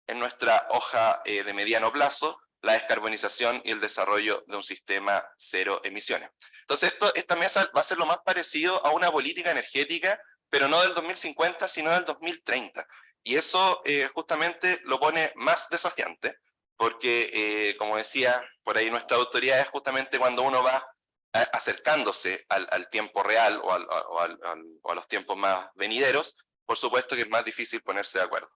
en nuestra hoja de mediano plazo la descarbonización y el desarrollo de un sistema cero emisiones. Entonces esta mesa va a ser lo más parecido a una política energética, pero no del 2050, sino del 2030. Y eso justamente lo pone más desafiante, porque, como decía por ahí nuestra autoridad, es justamente cuando uno va acercándose al tiempo real o a los tiempos más venideros, por supuesto que es más difícil ponerse de acuerdo.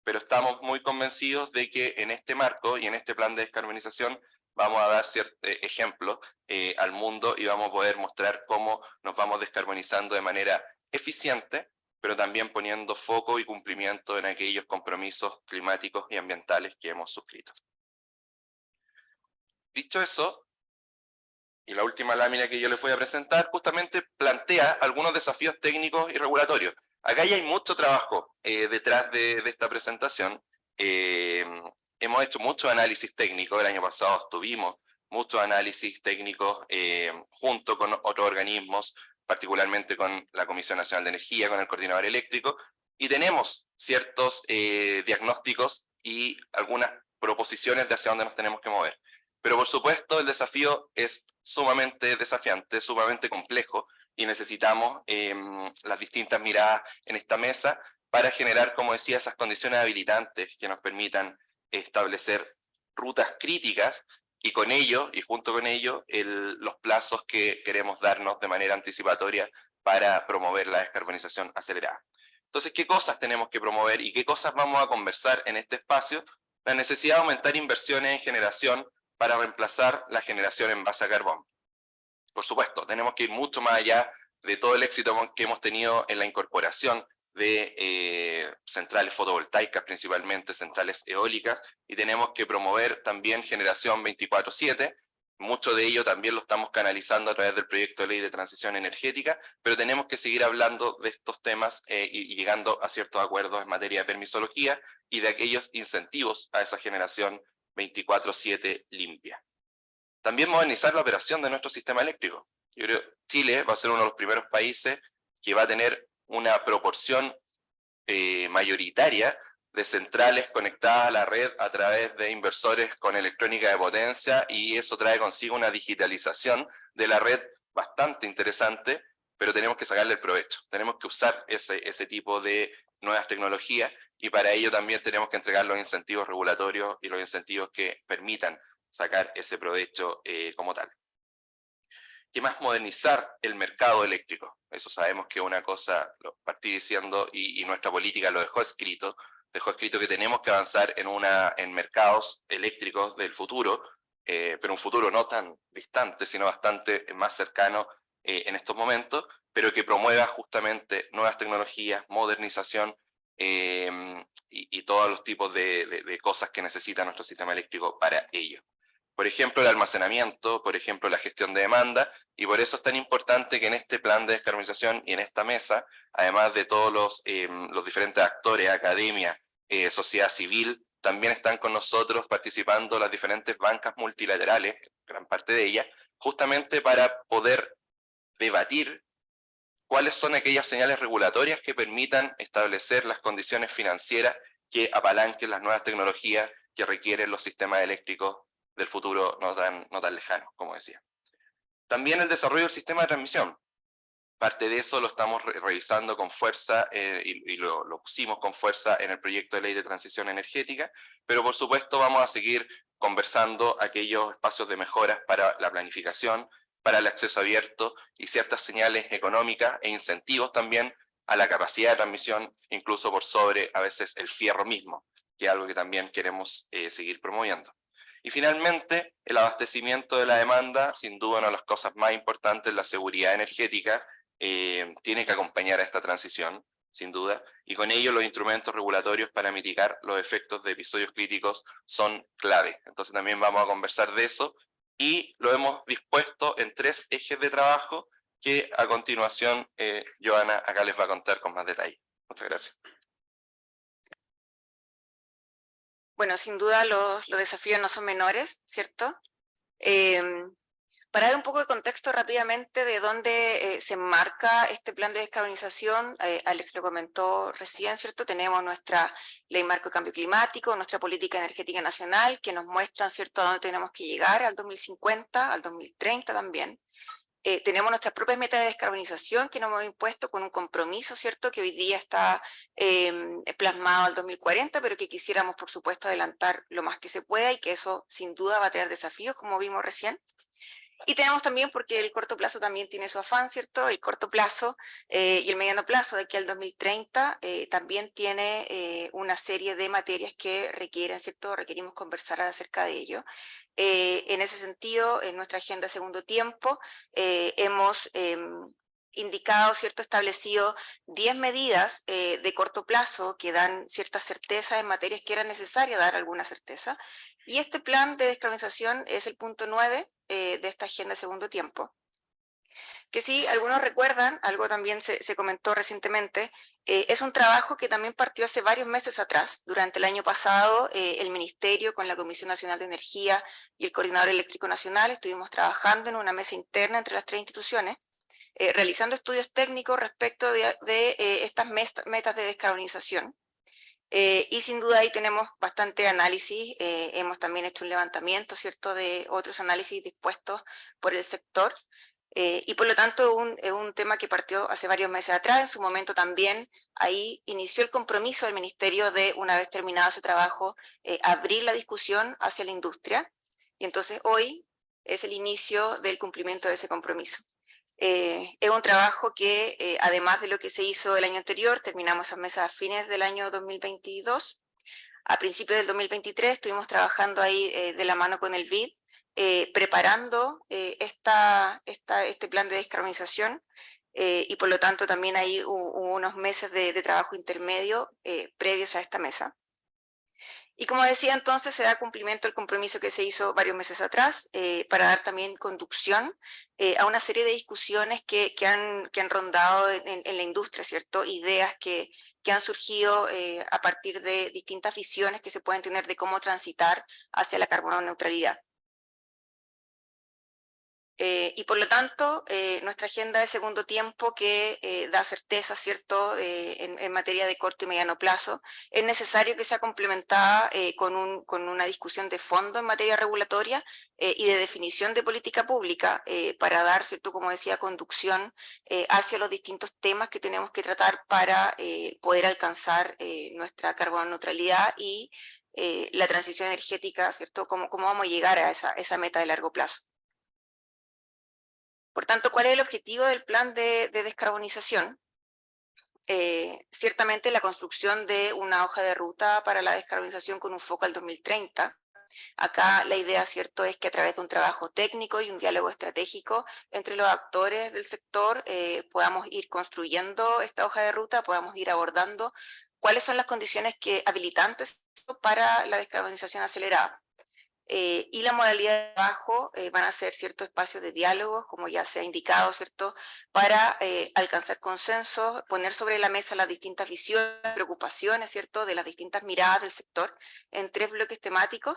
Pero estamos muy convencidos de que en este marco y en este plan de descarbonización vamos a dar ciertos ejemplos al mundo y vamos a poder mostrar cómo nos vamos descarbonizando de manera eficiente, pero también poniendo foco y cumplimiento en aquellos compromisos climáticos y ambientales que hemos suscrito. Dicho eso, y la última lámina que yo les voy a presentar justamente plantea algunos desafíos técnicos y regulatorios. Acá ya hay mucho trabajo detrás de esta presentación. Hemos hecho mucho análisis técnico. El año pasado estuvimos muchos análisis técnicos junto con otros organismos, particularmente con la Comisión Nacional de Energía, con el Coordinador Eléctrico, y tenemos ciertos diagnósticos y algunas proposiciones de hacia dónde nos tenemos que mover. Pero por supuesto el desafío es sumamente desafiante, sumamente complejo, y necesitamos las distintas miradas en esta mesa para generar, como decía, esas condiciones habilitantes que nos permitan establecer rutas críticas y con ello, y junto con ello, los plazos que queremos darnos de manera anticipatoria para promover la descarbonización acelerada. Entonces, ¿qué cosas tenemos que promover y qué cosas vamos a conversar en este espacio? La necesidad de aumentar inversiones en generación para reemplazar la generación en base a carbón. Por supuesto, tenemos que ir mucho más allá de todo el éxito que hemos tenido en la incorporación de centrales fotovoltaicas, principalmente centrales eólicas, y tenemos que promover también generación 24/7. Mucho de ello también lo estamos canalizando a través del proyecto de ley de transición energética, pero tenemos que seguir hablando de estos temas y llegando a ciertos acuerdos en materia de permisología y de aquellos incentivos a esa generación 24/7 limpia. También modernizar la operación de nuestro sistema eléctrico. Yo creo que Chile va a ser uno de los primeros países que va a tener una proporción mayoritaria de centrales conectadas a la red a través de inversores con electrónica de potencia, y eso trae consigo una digitalización de la red bastante interesante, pero tenemos que sacarle el provecho. Tenemos que usar ese tipo de nuevas tecnologías, y para ello también tenemos que entregar los incentivos regulatorios y los incentivos que permitan sacar ese provecho como tal. ¿Qué más? Modernizar el mercado eléctrico. Eso sabemos que es una cosa, lo partí diciendo, y nuestra política lo dejó escrito que tenemos que avanzar en mercados eléctricos del futuro, pero un futuro no tan distante, sino bastante más cercano en estos momentos, pero que promueva justamente nuevas tecnologías, modernización y todos los tipos de cosas que necesita nuestro sistema eléctrico para ello. Por ejemplo, el almacenamiento, por ejemplo, la gestión de demanda, y por eso es tan importante que en este plan de descarbonización y en esta mesa, además de todos los diferentes actores, academia, sociedad civil, también están con nosotros participando las diferentes bancas multilaterales, gran parte de ellas, justamente para poder debatir cuáles son aquellas señales regulatorias que permitan establecer las condiciones financieras que apalanquen las nuevas tecnologías que requieren los sistemas eléctricos del futuro no tan lejano, como decía. También el desarrollo del sistema de transmisión. Parte de eso lo estamos revisando con fuerza y lo pusimos con fuerza en el proyecto de ley de transición energética, pero por supuesto vamos a seguir conversando aquellos espacios de mejoras para la planificación, para el acceso abierto y ciertas señales económicas e incentivos también a la capacidad de transmisión, incluso por sobre a veces el fierro mismo, que es algo que también queremos seguir promoviendo. Y finalmente, el abastecimiento de la demanda, sin duda una de las cosas más importantes, la seguridad energética, tiene que acompañar a esta transición, sin duda, y con ello los instrumentos regulatorios para mitigar los efectos de episodios críticos son clave. Entonces también vamos a conversar de eso, y lo hemos dispuesto en 3 ejes de trabajo que a continuación Joana acá les va a contar con más detalle. Muchas gracias. Bueno, sin duda los desafíos no son menores, ¿cierto? Para dar un poco de contexto rápidamente de dónde se enmarca este plan de descarbonización, Alex lo comentó recién, ¿cierto? Tenemos nuestra Ley Marco de Cambio Climático, nuestra Política Energética Nacional, que nos muestran, ¿cierto?, a dónde tenemos que llegar al 2050, al 2030 también. Tenemos nuestras propias metas de descarbonización que nos hemos impuesto con un compromiso, ¿cierto?, que hoy día está plasmado al 2040, pero que quisiéramos, por supuesto, adelantar lo más que se pueda, y que eso sin duda va a tener desafíos, como vimos recién. Y tenemos también, porque el corto plazo también tiene su afán, ¿cierto? El corto plazo y el mediano plazo de aquí al 2030 también tiene una serie de materias que requieren, ¿cierto? Requerimos conversar acerca de ello. En ese sentido, en nuestra agenda de segundo tiempo hemos indicado, ¿cierto?, establecido 10 medidas de corto plazo que dan cierta certeza en materias que era necesaria dar alguna certeza. Y este plan de descarbonización es el punto 9 de esta agenda de segundo tiempo. Que si algunos recuerdan, algo también se comentó recientemente, es un trabajo que también partió hace varios meses atrás. Durante el año pasado, el Ministerio con la Comisión Nacional de Energía y el Coordinador Eléctrico Nacional estuvimos trabajando en una mesa interna entre las 3 instituciones, realizando estudios técnicos respecto de estas metas de descarbonización. Y sin duda ahí tenemos bastante análisis, hemos también hecho un levantamiento, ¿cierto?, de otros análisis dispuestos por el sector, y por lo tanto es un tema que partió hace varios meses atrás. En su momento también ahí inició el compromiso del Ministerio de, una vez terminado ese trabajo, abrir la discusión hacia la industria, y entonces hoy es el inicio del cumplimiento de ese compromiso. Es un trabajo que, además de lo que se hizo el año anterior, terminamos esas mesas a fines del año 2022. A principios del 2023 estuvimos trabajando ahí de la mano con el BID, preparando este plan de descarbonización, y por lo tanto también ahí hubo unos meses de trabajo intermedio previos a esta mesa. Y como decía, entonces se da cumplimiento al compromiso que se hizo varios meses atrás, para dar también conducción a una serie de discusiones que han rondado en la industria, ¿cierto? Ideas que han surgido a partir de distintas visiones que se pueden tener de cómo transitar hacia la carbono neutralidad. Y por lo tanto, nuestra agenda de segundo tiempo que da certeza, ¿cierto?, en materia de corto y mediano plazo, es necesario que sea complementada con una discusión de fondo en materia regulatoria y de definición de política pública para dar, ¿cierto?, como decía, conducción hacia los distintos temas que tenemos que tratar para poder alcanzar nuestra carbono neutralidad y la transición energética, ¿cierto?, cómo vamos a llegar a esa meta de largo plazo. Por tanto, ¿cuál es el objetivo del plan de descarbonización? Ciertamente la construcción de una hoja de ruta para la descarbonización con un foco al 2030. Acá la idea, ¿cierto?, es que a través de un trabajo técnico y un diálogo estratégico entre los actores del sector podamos ir construyendo esta hoja de ruta, podamos ir abordando cuáles son las condiciones habilitantes para la descarbonización acelerada. Y la modalidad de trabajo van a ser ciertos espacios de diálogo, como ya se ha indicado, ¿cierto?, para alcanzar consensos, poner sobre la mesa las distintas visiones, preocupaciones, ¿cierto?, de las distintas miradas del sector en 3 bloques temáticos,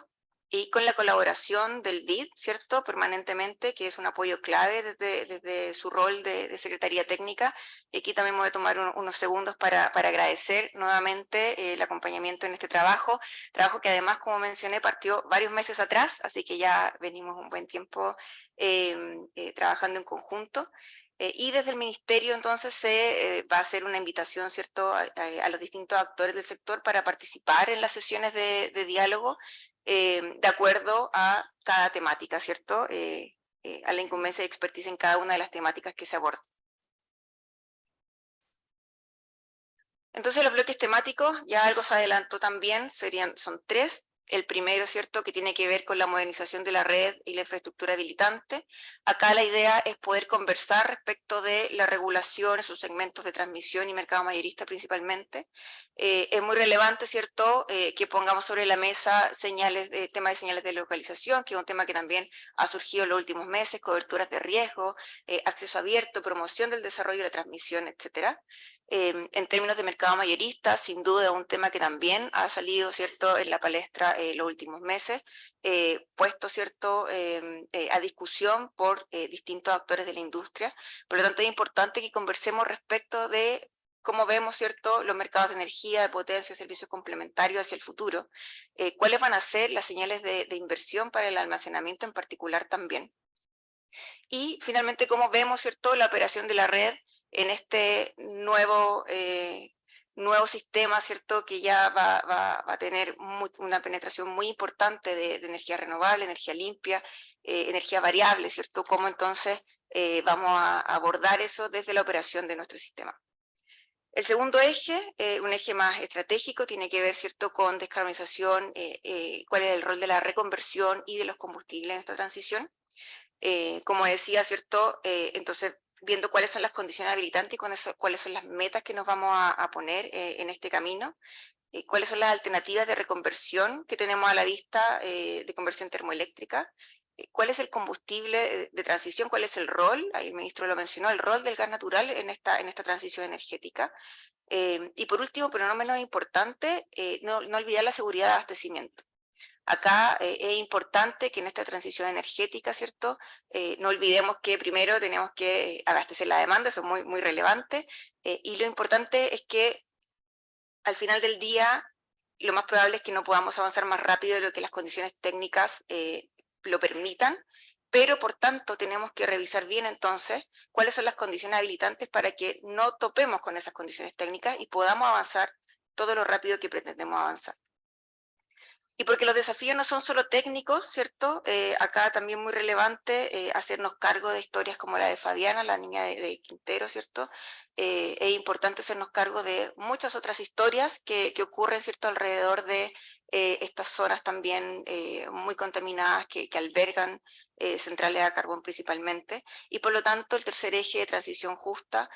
y con la colaboración del BID, ¿cierto?, permanentemente, que es un apoyo clave desde su rol de Secretaría Técnica. Y aquí también me voy a tomar unos segundos para agradecer nuevamente el acompañamiento en este trabajo que además, como mencioné, partió varios meses atrás, así que ya venimos un buen tiempo trabajando en conjunto. Y desde el Ministerio entonces se va a hacer una invitación, ¿cierto?, a los distintos actores del sector para participar en las sesiones de diálogo de acuerdo a cada temática, ¿cierto?, a la incumbencia y expertise en cada una de las temáticas que se abordan. Entonces los bloques temáticos, ya algo se adelantó también, son 3. El primero, ¿cierto?, que tiene que ver con la modernización de la red y la infraestructura habilitante. Acá la idea es poder conversar respecto de la regulación, sus segmentos de transmisión y mercado mayorista principalmente. Es muy relevante, ¿cierto?, que pongamos sobre la mesa tema de señales de localización, que es un tema que también ha surgido en los últimos meses, coberturas de riesgo, acceso abierto, promoción del desarrollo de la transmisión, etcétera. En términos de mercado mayorista, sin duda un tema que también ha salido, ¿cierto?, en la palestra los últimos meses, puesto, ¿cierto?, a discusión por distintos actores de la industria. Por lo tanto, es importante que conversemos respecto de cómo vemos, ¿cierto?, los mercados de energía, de potencia, servicios complementarios hacia el futuro, cuáles van a ser las señales de inversión para el almacenamiento en particular también. Y finalmente, cómo vemos, ¿cierto?, la operación de la red en este nuevo sistema, ¿cierto?, que ya va a tener una penetración muy importante de energía renovable, energía limpia, energía variable, ¿cierto? Cómo entonces vamos a abordar eso desde la operación de nuestro sistema. El segundo eje, un eje más estratégico, tiene que ver, ¿cierto?, con descarbonización, cuál es el rol de la reconversión y de los combustibles en esta transición. Como decía, ¿cierto?, entonces viendo cuáles son las condiciones habilitantes y cuáles son las metas que nos vamos a poner en este camino, cuáles son las alternativas de reconversión que tenemos a la vista de conversión termoeléctrica, cuál es el combustible de transición, cuál es el rol, ahí el ministro lo mencionó, el rol del gas natural en esta transición energética, y por último, pero no menos importante, no olvidar la seguridad de abastecimiento. Acá es importante que en esta transición energética, ¿cierto?, no olvidemos que primero tenemos que abastecer la demanda, eso es muy, muy relevante, y lo importante es que al final del día lo más probable es que no podamos avanzar más rápido de lo que las condiciones técnicas lo permitan, pero por tanto tenemos que revisar bien entonces cuáles son las condiciones habilitantes para que no topemos con esas condiciones técnicas y podamos avanzar todo lo rápido que pretendemos avanzar. Y porque los desafíos no son solo técnicos, ¿cierto? Acá también muy relevante hacernos cargo de historias como la de Fabiana, la niña de Quintero, ¿cierto? Es importante hacernos cargo de muchas otras historias que ocurren, ¿cierto? Alrededor de estas zonas también muy contaminadas que albergan centrales a carbón principalmente, y por lo tanto el tercer eje de transición justa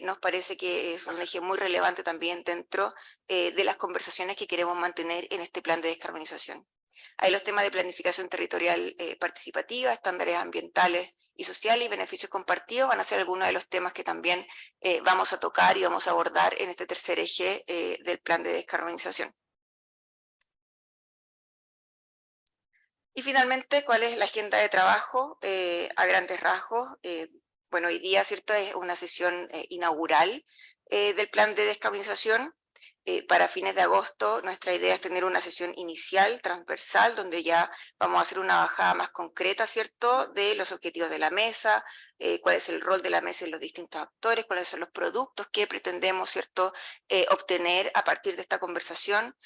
nos parece que es un eje muy relevante también dentro de las conversaciones que queremos mantener en este plan de descarbonización. Hay los temas de planificación territorial participativa, estándares ambientales y sociales y beneficios compartidos van a ser algunos de los temas que también vamos a tocar y vamos a abordar en este tercer eje del plan de descarbonización. Y finalmente, ¿cuál es la agenda de trabajo a grandes rasgos? Bueno, hoy día, ¿cierto?, es una sesión inaugural del plan de descarbonización. Para fines de agosto, nuestra idea es tener una sesión inicial, transversal, donde ya vamos a hacer una bajada más concreta, ¿cierto?, de los objetivos de la mesa, cuál es el rol de la mesa en los distintos actores, cuáles son los productos que pretendemos, ¿cierto?, obtener a partir de esta conversación,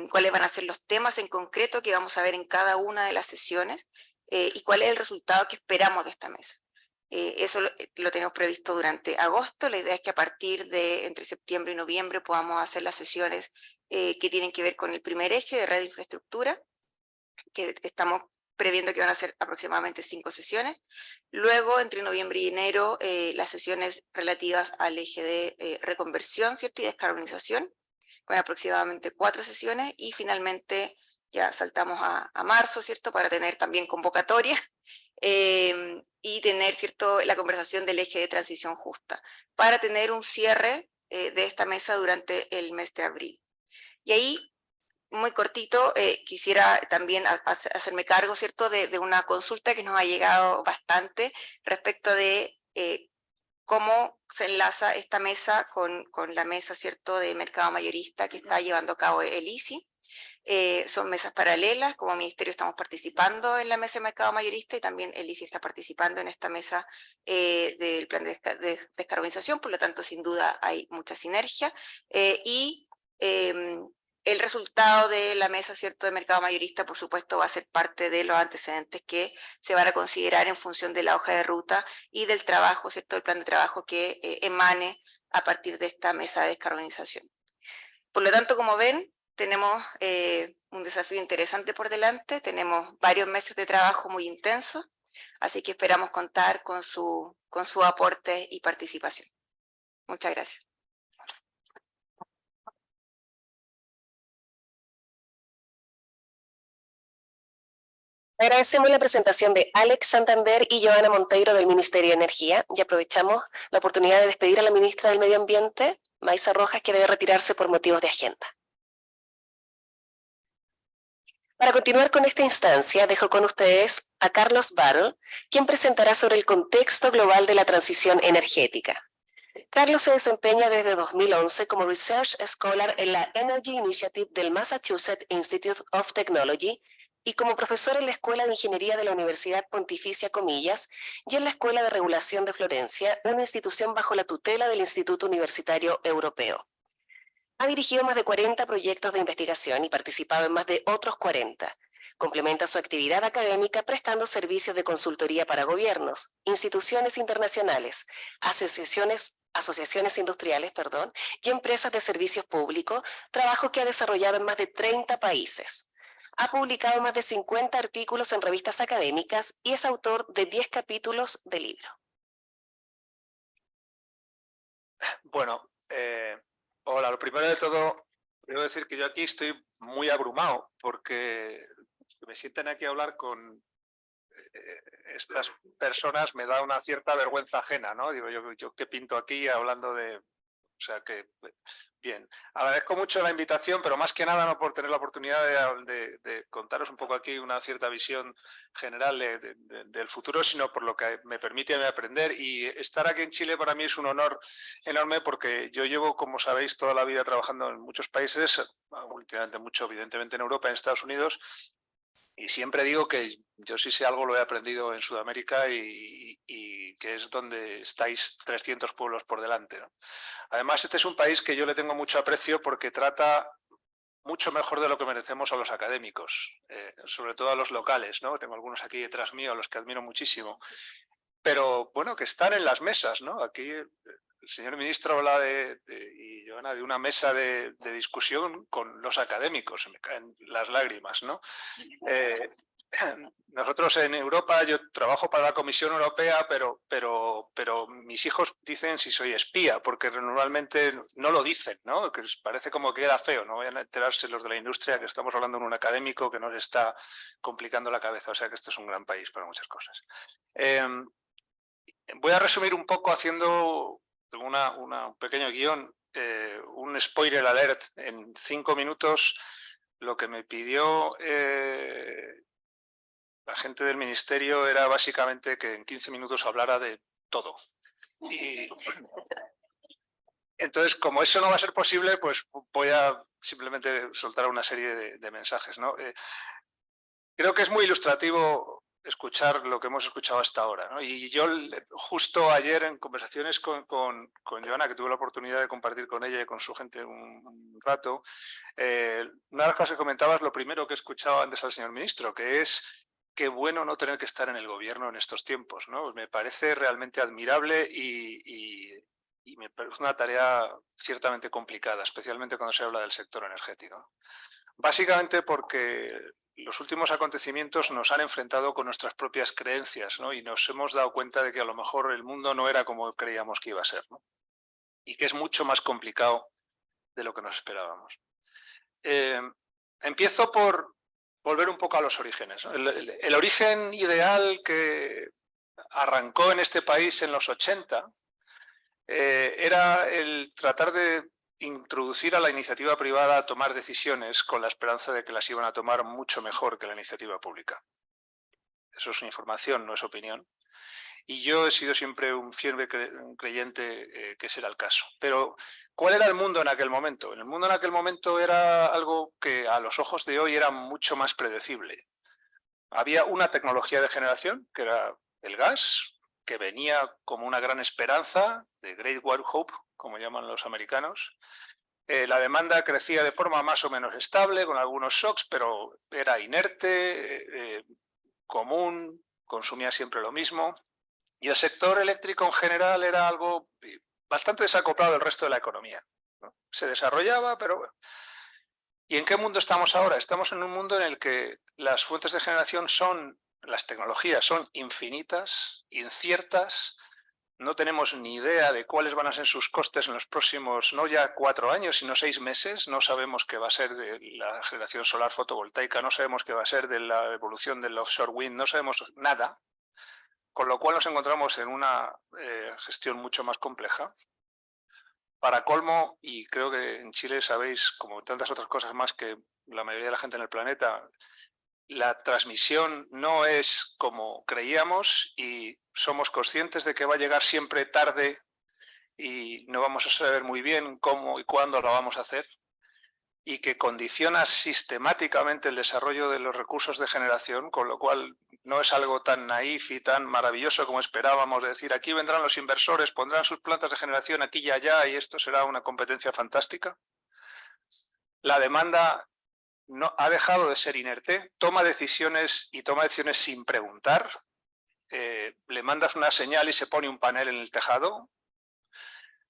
cuáles van a ser los temas en concreto que vamos a ver en cada una de las sesiones y cuál es el resultado que esperamos de esta mesa. Eso lo tenemos previsto durante agosto. La idea es que a partir de entre septiembre y noviembre podamos hacer las sesiones que tienen que ver con el primer eje de red de infraestructura, que estamos previendo que van a ser aproximadamente 5 sesiones. Luego, entre noviembre y enero, las sesiones relativas al eje de reconversión, ¿cierto?, y descarbonización, con aproximadamente 4 sesiones, y finalmente ya saltamos a marzo, ¿cierto?, para tener también convocatoria y tener, ¿cierto?, la conversación del eje de transición justa, para tener un cierre de esta mesa durante el mes de abril. Y ahí, muy cortito, quisiera también hacerme cargo, ¿cierto?, de una consulta que nos ha llegado bastante respecto de cómo se enlaza esta mesa con la mesa, ¿cierto?, de mercado mayorista que está llevando a cabo el ICI. Son mesas paralelas, como ministerio estamos participando en la mesa de mercado mayorista y también el ICI está participando en esta mesa del plan de descarbonización, por lo tanto sin duda hay mucha sinergia el resultado de la mesa, ¿cierto?, de mercado mayorista, por supuesto, va a ser parte de los antecedentes que se van a considerar en función de la hoja de ruta y del trabajo, ¿cierto?, del plan de trabajo que emane a partir de esta mesa de descarbonización. Por lo tanto, como ven, tenemos un desafío interesante por delante, tenemos varios meses de trabajo muy intensos, así que esperamos contar con su aporte y participación. Muchas gracias. Agradecemos la presentación de Alex Santander y Joana Monteiro del Ministerio de Energía y aprovechamos la oportunidad de despedir a la ministra del Medio Ambiente, Maysa Rojas, que debe retirarse por motivos de agenda. Para continuar con esta instancia, dejo con ustedes a Carlos Battle, quien presentará sobre el contexto global de la transición energética. Carlos se desempeña desde 2011 como Research Scholar en la Energy Initiative del Massachusetts Institute of Technology y como profesor en la Escuela de Ingeniería de la Universidad Pontificia Comillas y en la Escuela de Regulación de Florencia, una institución bajo la tutela del Instituto Universitario Europeo. Ha dirigido más de 40 proyectos de investigación y participado en más de otros 40. Complementa su actividad académica prestando servicios de consultoría para gobiernos, instituciones internacionales, asociaciones industriales, y empresas de servicios públicos, trabajo que ha desarrollado en más de 30 países. Ha publicado más de 50 artículos en revistas académicas y es autor de 10 capítulos de libro. Bueno, hola, lo primero de todo, quiero decir que yo aquí estoy muy abrumado porque me sienten aquí a hablar con estas personas me da una cierta vergüenza ajena, ¿no? Digo, yo qué pinto aquí hablando de... O sea que, bien, agradezco mucho la invitación, pero más que nada no por tener la oportunidad de contaros un poco aquí una cierta visión general del futuro, sino por lo que me permite aprender. Y estar aquí en Chile para mí es un honor enorme porque yo llevo, como sabéis, toda la vida trabajando en muchos países, efectivamente mucho, evidentemente, en Europa, en Estados Unidos. Y siempre digo que yo sí sé algo, lo he aprendido en Sudamérica y que es donde estáis 300 pueblos por delante, ¿no? Además, este es un país que yo le tengo mucho aprecio porque trata mucho mejor de lo que merecemos a los académicos, sobre todo a los locales, ¿no? Tengo algunos aquí detrás mío, a los que admiro muchísimo. Pero, bueno, que están en las mesas, ¿no? Aquí el señor ministro habla y Joana, de una mesa de discusión con los académicos, me caen las lágrimas, ¿no? Nosotros en Europa, yo trabajo para la Comisión Europea, pero mis hijos dicen si soy espía, porque normalmente no lo dicen, ¿no? Que parece como que queda feo, no vayan a enterarse los de la industria que estamos hablando de un académico que nos está complicando la cabeza, o sea que este es un gran país para muchas cosas. Voy a resumir un poco haciendo un pequeño guión, un spoiler alert en 5 minutos. Lo que me pidió la gente del ministerio era básicamente que en 15 minutos hablara de todo. Y entonces, como eso no va a ser posible, pues voy a simplemente soltar una serie de mensajes, ¿no? Creo que es muy ilustrativo escuchar lo que hemos escuchado hasta ahora, ¿no? Y yo justo ayer en conversaciones con Joana, que tuve la oportunidad de compartir con ella y con su gente un rato, una de las cosas que comentaba es lo primero que he escuchado antes al señor ministro, que es qué bueno no tener que estar en el gobierno en estos tiempos, ¿no? Me parece realmente admirable y me parece una tarea ciertamente complicada, especialmente cuando se habla del sector energético. Básicamente porque los últimos acontecimientos nos han enfrentado con nuestras propias creencias, ¿no? Y nos hemos dado cuenta de que a lo mejor el mundo no era como creíamos que iba a ser, ¿no? Y que es mucho más complicado de lo que nos esperábamos. Empiezo por volver un poco a los orígenes, ¿no? El origen ideal que arrancó en este país en los 80 era el tratar de introducir a la iniciativa privada a tomar decisiones con la esperanza de que las iban a tomar mucho mejor que la iniciativa pública. Eso es información, no es opinión. Y yo he sido siempre un fiel creyente que ese era el caso. Pero, ¿cuál era el mundo en aquel momento? El mundo en aquel momento era algo que a los ojos de hoy era mucho más predecible. Había una tecnología de generación, que era el gas, que venía como una gran esperanza, de Great White Hope, como llaman los americanos. La demanda crecía de forma más o menos estable, con algunos shocks, pero era inerte, común, consumía siempre lo mismo. Y el sector eléctrico en general era algo bastante desacoplado del resto de la economía, ¿no? Se desarrollaba, pero bueno. ¿Y en qué mundo estamos ahora? Estamos en un mundo en el que las fuentes de generación las tecnologías son infinitas, inciertas, no tenemos ni idea de cuáles van a ser sus costes en los próximos, no ya 4 años, sino 6 meses. No sabemos qué va a ser de la generación solar fotovoltaica, no sabemos qué va a ser de la evolución del offshore wind, no sabemos nada. Con lo cual nos encontramos en una gestión mucho más compleja. Para colmo, y creo que en Chile sabéis, como tantas otras cosas más que la mayoría de la gente en el planeta, la transmisión no es como creíamos y somos conscientes de que va a llegar siempre tarde y no vamos a saber muy bien cómo y cuándo la vamos a hacer, y que condiciona sistemáticamente el desarrollo de los recursos de generación, con lo cual no es algo tan naif y tan maravilloso como esperábamos, de decir aquí vendrán los inversores, pondrán sus plantas de generación aquí y allá y esto será una competencia fantástica. La demanda no ha dejado de ser inerte, toma decisiones sin preguntar. Le mandas una señal y se pone un panel en el tejado.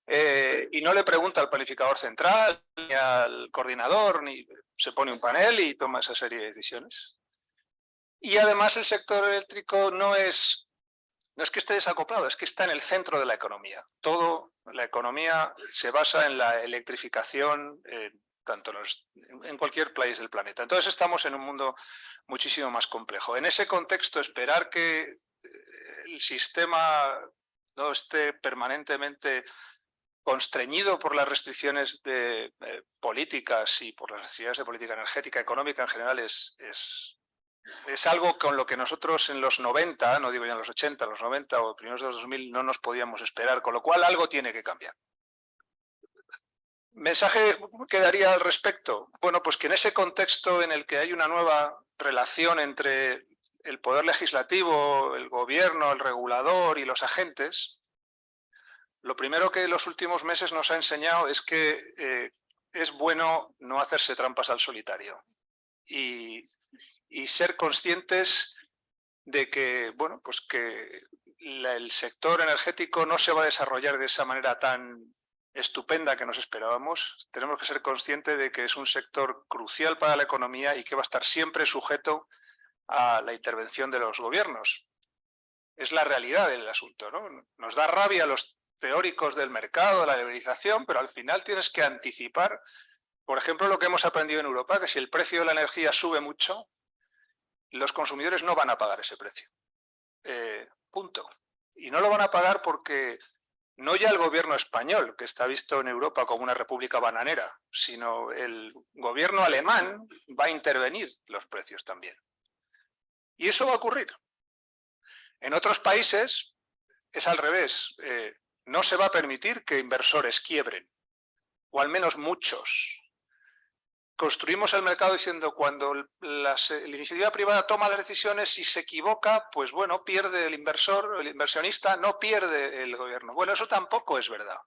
Y no le pregunta al planificador central, ni al coordinador, ni se pone un panel y toma esa serie de decisiones. Y además el sector eléctrico no es que esté desacoplado, es que está en el centro de la economía. Toda la economía se basa en la electrificación, tanto en cualquier país del planeta. Entonces estamos en un mundo muchísimo más complejo. En ese contexto, esperar que el sistema no esté permanentemente constreñido por las restricciones de políticas y por las necesidades de política energética, económica en general, es algo con lo que nosotros en los 90, no digo ya en los 80, los 90 o primeros de los 2000 no nos podíamos esperar, con lo cual algo tiene que cambiar. mensaje que daría al respecto. Bueno, pues que en ese contexto en el que hay una nueva relación entre el poder legislativo, el gobierno, el regulador y los agentes, lo primero que los últimos meses nos ha enseñado es que es bueno no hacerse trampas al solitario y ser conscientes de que, bueno, pues que el sector energético no se va a desarrollar de esa manera tan estupenda que nos esperábamos. Tenemos que ser conscientes de que es un sector crucial para la economía y que va a estar siempre sujeto a la intervención de los gobiernos. Es la realidad del asunto, ¿no? Nos da rabia a los teóricos del mercado, de la liberalización, pero al final tienes que anticipar, por ejemplo, lo que hemos aprendido en Europa, que si el precio de la energía sube mucho, los consumidores no van a pagar ese precio. Punto. Y no lo van a pagar porque no ya el gobierno español, que está visto en Europa como una república bananera, sino el gobierno alemán va a intervenir los precios también. Y eso va a ocurrir. En otros países es al revés. No se va a permitir que inversores quiebren, o al menos muchos. Construimos el mercado diciendo cuando la iniciativa privada toma las decisiones y se equivoca, pues bueno, pierde el inversor, el inversionista, no pierde el gobierno. Bueno, eso tampoco es verdad,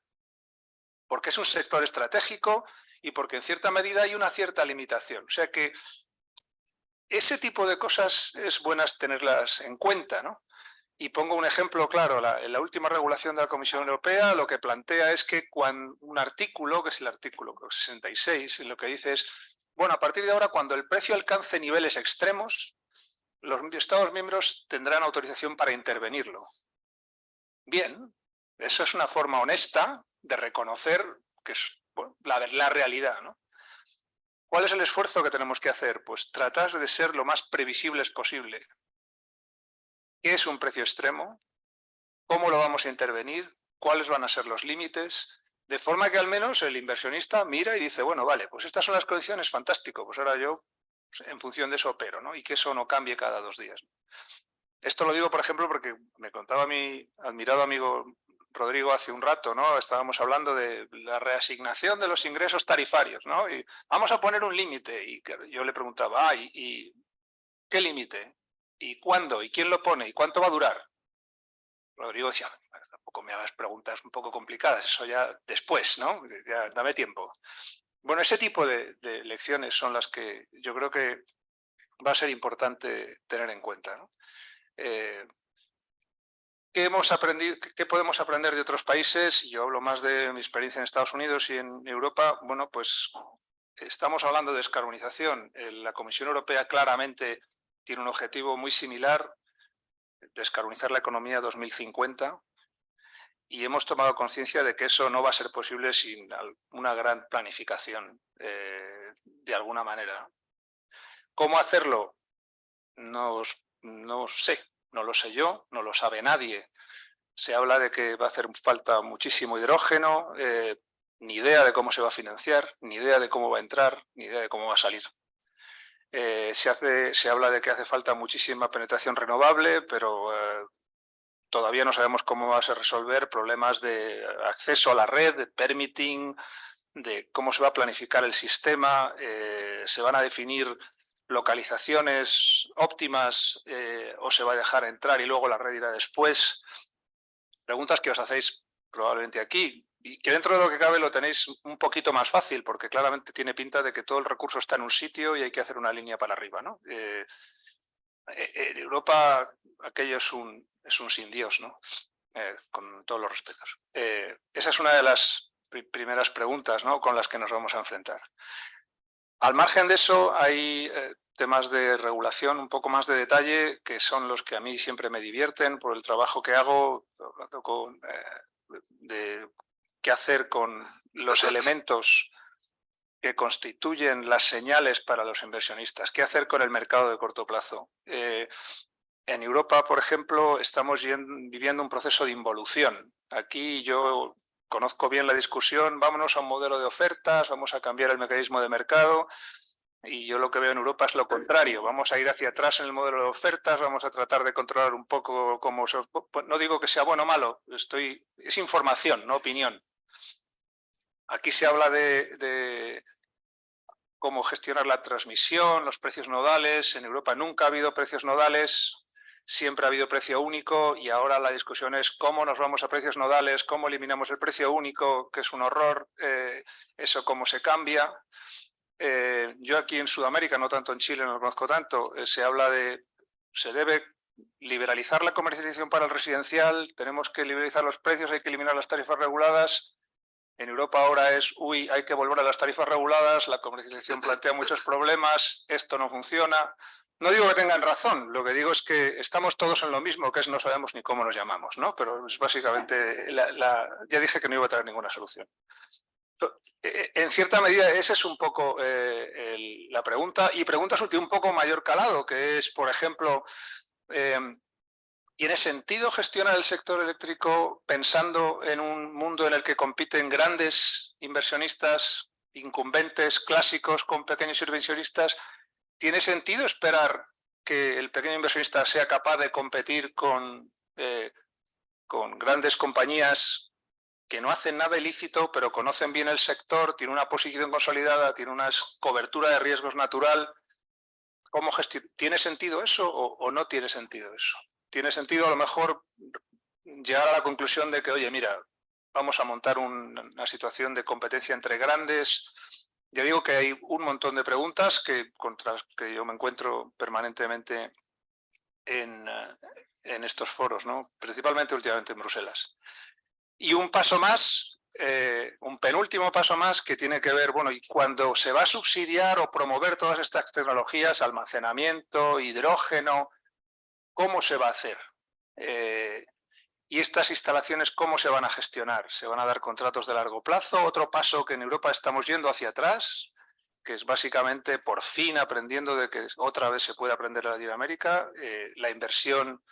porque es un sector estratégico y porque en cierta medida hay una cierta limitación. O sea que ese tipo de cosas es buenas tenerlas en cuenta, ¿no? Y pongo un ejemplo claro, en la última regulación de la Comisión Europea lo que plantea es que cuando un artículo, que es el artículo 66, lo que dice es, bueno, a partir de ahora cuando el precio alcance niveles extremos, los Estados miembros tendrán autorización para intervenirlo. Bien, eso es una forma honesta de reconocer que es bueno, la realidad, ¿no? ¿Cuál es el esfuerzo que tenemos que hacer? Pues tratar de ser lo más previsibles posible. ¿Qué es un precio extremo? ¿Cómo lo vamos a intervenir? ¿Cuáles van a ser los límites? De forma que al menos el inversionista mira y dice, bueno, vale, pues estas son las condiciones, fantástico, pues ahora yo en función de eso opero, ¿no? Y que eso no cambie cada 2 días. Esto lo digo, por ejemplo, porque me contaba mi admirado amigo Rodrigo hace un rato, ¿no? Estábamos hablando de la reasignación de los ingresos tarifarios, ¿no? Y vamos a poner un límite. Y yo le preguntaba, ¿y qué límite? ¿Y cuándo? ¿Y quién lo pone? ¿Y cuánto va a durar? Rodrigo decía, tampoco me hagas preguntas un poco complicadas, eso ya después, ¿no? Ya, dame tiempo. Bueno, ese tipo de lecciones son las que yo creo que va a ser importante tener en cuenta, ¿no? ¿Qué hemos aprendido, qué podemos aprender de otros países? Yo hablo más de mi experiencia en Estados Unidos y en Europa. Bueno, pues estamos hablando de descarbonización. La Comisión Europea claramente tiene un objetivo muy similar, descarbonizar la economía 2050, y hemos tomado conciencia de que eso no va a ser posible sin una gran planificación, de alguna manera. ¿Cómo hacerlo? No sé, no lo sé yo, no lo sabe nadie. Se habla de que va a hacer falta muchísimo hidrógeno, ni idea de cómo se va a financiar, ni idea de cómo va a entrar, ni idea de cómo va a salir. Se habla de que hace falta muchísima penetración renovable, pero todavía no sabemos cómo va a resolver problemas de acceso a la red, de permitting, de cómo se va a planificar el sistema, se van a definir localizaciones óptimas o se va a dejar entrar y luego la red irá después. Preguntas que os hacéis probablemente aquí y que dentro de lo que cabe lo tenéis un poquito más fácil porque claramente tiene pinta de que todo el recurso está en un sitio y hay que hacer una línea para arriba, ¿no? En Europa aquello es un sin Dios, ¿no? Con todos los respetos. Esa es una de las primeras preguntas, ¿no? Con las que nos vamos a enfrentar. Al margen de eso hay temas de regulación un poco más de detalle que son los que a mí siempre me divierten por el trabajo que hago, de qué hacer con los elementos que constituyen las señales para los inversionistas, qué hacer con el mercado de corto plazo. En Europa, por ejemplo, estamos viviendo un proceso de involución. Aquí yo conozco bien la discusión, vámonos a un modelo de ofertas, vamos a cambiar el mecanismo de mercado, y yo lo que veo en Europa es lo contrario, vamos a ir hacia atrás en el modelo de ofertas, vamos a tratar de controlar un poco cómo se... No digo que sea bueno o malo, es información, no opinión. Aquí se habla de cómo gestionar la transmisión, los precios nodales. En Europa nunca ha habido precios nodales, siempre ha habido precio único y ahora la discusión es cómo nos vamos a precios nodales, cómo eliminamos el precio único, que es un horror, eso cómo se cambia. Yo aquí en Sudamérica, no tanto en Chile, no lo conozco tanto, se habla de, se debe liberalizar la comercialización para el residencial, tenemos que liberalizar los precios, hay que eliminar las tarifas reguladas. En Europa ahora es, uy, hay que volver a las tarifas reguladas, la comercialización plantea muchos problemas, esto no funciona. No digo que tengan razón, lo que digo es que estamos todos en lo mismo, que es no sabemos ni cómo nos llamamos, ¿no? Pero es básicamente, ya dije que no iba a traer ninguna solución. En cierta medida esa es un poco la pregunta, y preguntas de un poco mayor calado, que es, por ejemplo, ¿tiene sentido gestionar el sector eléctrico pensando en un mundo en el que compiten grandes inversionistas, incumbentes, clásicos con pequeños inversionistas? ¿Tiene sentido esperar que el pequeño inversionista sea capaz de competir con grandes compañías que no hacen nada ilícito, pero conocen bien el sector, tienen una posición consolidada, tienen una cobertura de riesgos natural? ¿Tiene sentido eso o no tiene sentido eso? Tiene sentido a lo mejor llegar a la conclusión de que, oye, mira, vamos a montar una situación de competencia entre grandes. Ya digo que hay un montón de preguntas contra las que yo me encuentro permanentemente en estos foros, ¿no? Principalmente últimamente en Bruselas. Y un paso más, un penúltimo paso más que tiene que ver, bueno, y cuando se va a subsidiar o promover todas estas tecnologías, almacenamiento, hidrógeno, ¿cómo se va a hacer? Y estas instalaciones, ¿cómo se van a gestionar? ¿Se van a dar contratos de largo plazo? Otro paso que en Europa estamos yendo hacia atrás, que es básicamente por fin aprendiendo de que otra vez se puede aprender en Latinoamérica. La inversión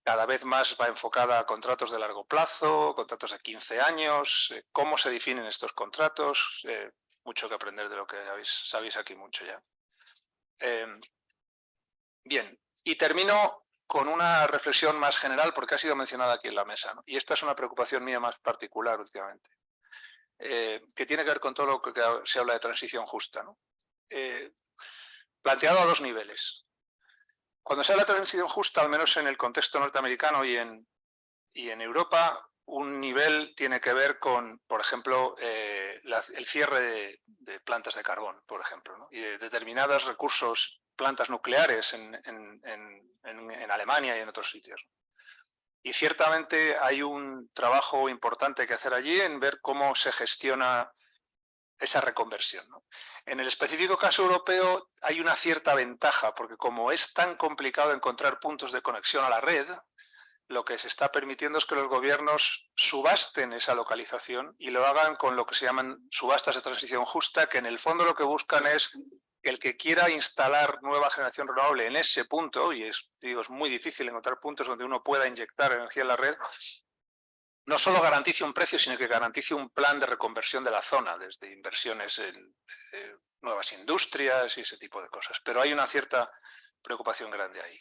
cada vez más va enfocada a contratos de largo plazo, contratos de 15 años. ¿Cómo se definen estos contratos? Mucho que aprender de lo que sabéis aquí mucho ya. Bien, y termino con una reflexión más general porque ha sido mencionada aquí en la mesa, ¿no? Y esta es una preocupación mía más particular últimamente, que tiene que ver con todo lo que se habla de transición justa, ¿no? Planteado a dos niveles. Cuando se habla de transición justa, al menos en el contexto norteamericano y en Europa, un nivel tiene que ver con, por ejemplo, el cierre de plantas de carbón, por ejemplo, ¿no? Y de determinados recursos, plantas nucleares en Alemania y en otros sitios. Y ciertamente hay un trabajo importante que hacer allí en ver cómo se gestiona esa reconversión, ¿no? En el específico caso europeo hay una cierta ventaja, porque como es tan complicado encontrar puntos de conexión a la red, lo que se está permitiendo es que los gobiernos subasten esa localización y lo hagan con lo que se llaman subastas de transición justa, que en el fondo lo que buscan es que el que quiera instalar nueva generación renovable en ese punto, y es muy difícil encontrar puntos donde uno pueda inyectar energía en la red, no solo garantice un precio, sino que garantice un plan de reconversión de la zona, desde inversiones en nuevas industrias y ese tipo de cosas. Pero hay una cierta preocupación grande ahí.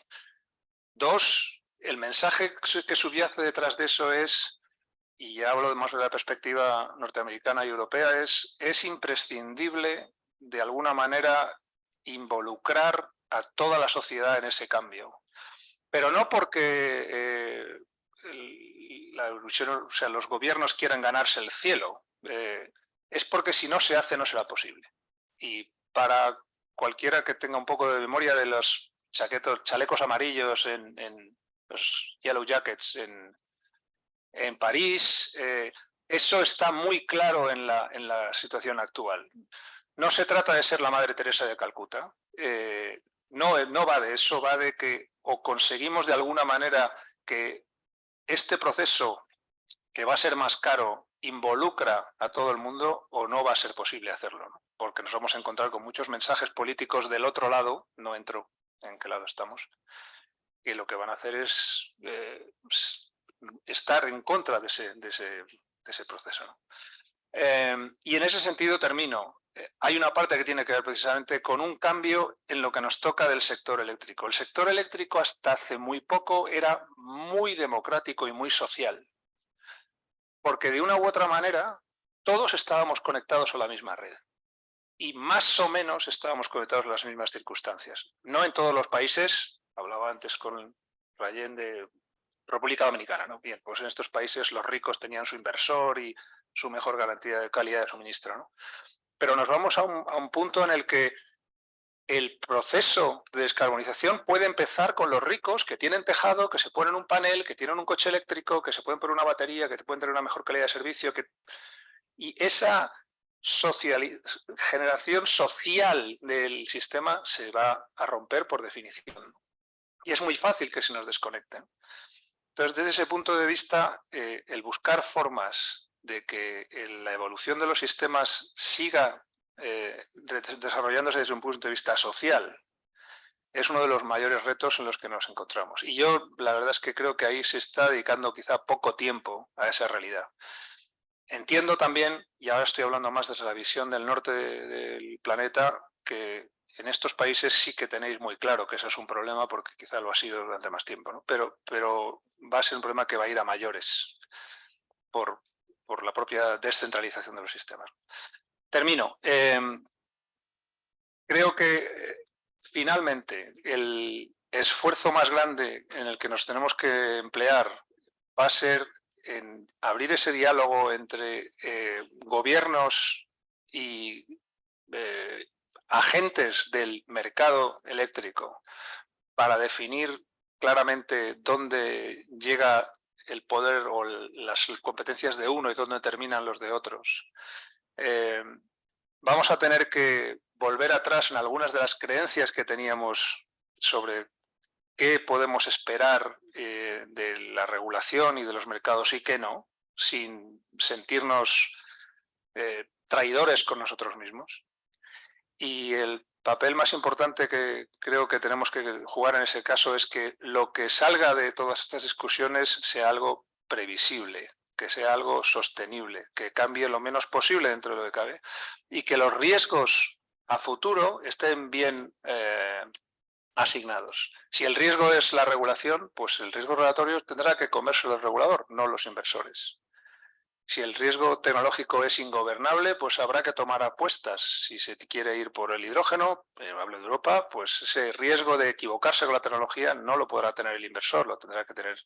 Dos, el mensaje que subyace detrás de eso es, y ya hablo más de la perspectiva norteamericana y europea, es imprescindible de alguna manera involucrar a toda la sociedad en ese cambio. Pero no porque la evolución, o sea, los gobiernos quieran ganarse el cielo, es porque si no se hace no será posible. Y para cualquiera que tenga un poco de memoria de los chalecos amarillos en los Yellow Jackets en París, eso está muy claro en la situación actual. No se trata de ser la Madre Teresa de Calcuta, no va de eso, va de que o conseguimos de alguna manera que este proceso, que va a ser más caro, involucra a todo el mundo o no va a ser posible hacerlo, ¿no? Porque nos vamos a encontrar con muchos mensajes políticos del otro lado, no entro en qué lado estamos, que lo que van a hacer es estar en contra de ese proceso, ¿no? Y en ese sentido termino. Hay una parte que tiene que ver precisamente con un cambio en lo que nos toca del sector eléctrico. El sector eléctrico hasta hace muy poco era muy democrático y muy social. Porque de una u otra manera todos estábamos conectados a la misma red y más o menos estábamos conectados a las mismas circunstancias. No en todos los países, hablaba antes con Rayén de República Dominicana, ¿no? Bien, pues en estos países los ricos tenían su inversor y su mejor garantía de calidad de suministro, ¿no? Pero nos vamos a un punto en el que el proceso de descarbonización puede empezar con los ricos que tienen tejado, que se ponen un panel, que tienen un coche eléctrico, que se pueden poner una batería, que te pueden tener una mejor calidad de servicio. Y esa generación social del sistema se va a romper por definición. Y es muy fácil que se nos desconecten. Entonces, desde ese punto de vista, el buscar formas de que la evolución de los sistemas siga desarrollándose desde un punto de vista social es uno de los mayores retos en los que nos encontramos. Y yo la verdad es que creo que ahí se está dedicando quizá poco tiempo a esa realidad. Entiendo también, y ahora estoy hablando más desde la visión del norte del planeta, que en estos países sí que tenéis muy claro que eso es un problema porque quizá lo ha sido durante más tiempo, ¿no? Pero va a ser un problema que va a ir a mayores por la propia descentralización de los sistemas. Termino. Creo que finalmente el esfuerzo más grande en el que nos tenemos que emplear va a ser en abrir ese diálogo entre gobiernos y agentes del mercado eléctrico para definir claramente dónde llega el poder o las competencias de uno y dónde terminan los de otros. Vamos a tener que volver atrás en algunas de las creencias que teníamos sobre qué podemos esperar de la regulación y de los mercados y qué no, sin sentirnos traidores con nosotros mismos. Y el papel más importante que creo que tenemos que jugar en ese caso es que lo que salga de todas estas discusiones sea algo previsible, que sea algo sostenible, que cambie lo menos posible dentro de lo que cabe y que los riesgos a futuro estén bien asignados. Si el riesgo es la regulación, pues el riesgo regulatorio tendrá que comérselo el regulador, no los inversores. Si el riesgo tecnológico es ingobernable, pues habrá que tomar apuestas. Si se quiere ir por el hidrógeno, hablo de Europa, pues ese riesgo de equivocarse con la tecnología no lo podrá tener el inversor, lo tendrá que tener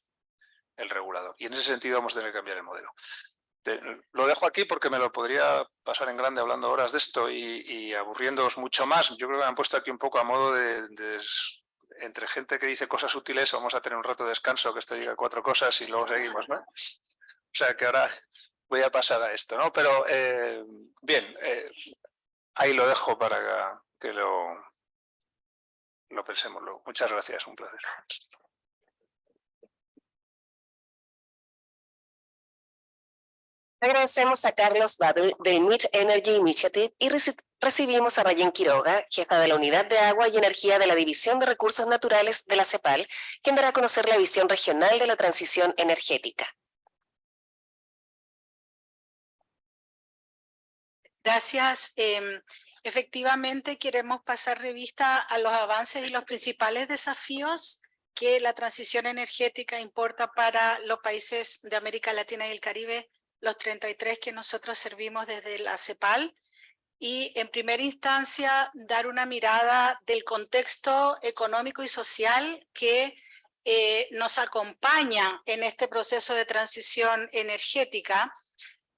el regulador. Y en ese sentido vamos a tener que cambiar el modelo. Lo dejo aquí porque me lo podría pasar en grande hablando horas de esto y aburriéndoos mucho más. Yo creo que me han puesto aquí un poco a modo de entre gente que dice cosas útiles, vamos a tener un rato de descanso, que esto diga 4 cosas y luego seguimos, ¿no? O sea que ahora voy a pasar a esto, ¿no? Pero bien, ahí lo dejo para que lo pensemos luego. Muchas gracias, un placer. Agradecemos a Carlos Babel del Meet Energy Initiative y recibimos a Rayén Quiroga, jefa de la Unidad de Agua y Energía de la División de Recursos Naturales de la CEPAL, quien dará a conocer la visión regional de la transición energética. Gracias. Efectivamente, queremos pasar revista a los avances y los principales desafíos que la transición energética importa para los países de América Latina y el Caribe, los 33 que nosotros servimos desde la CEPAL. Y en primera instancia, dar una mirada del contexto económico y social que nos acompaña en este proceso de transición energética.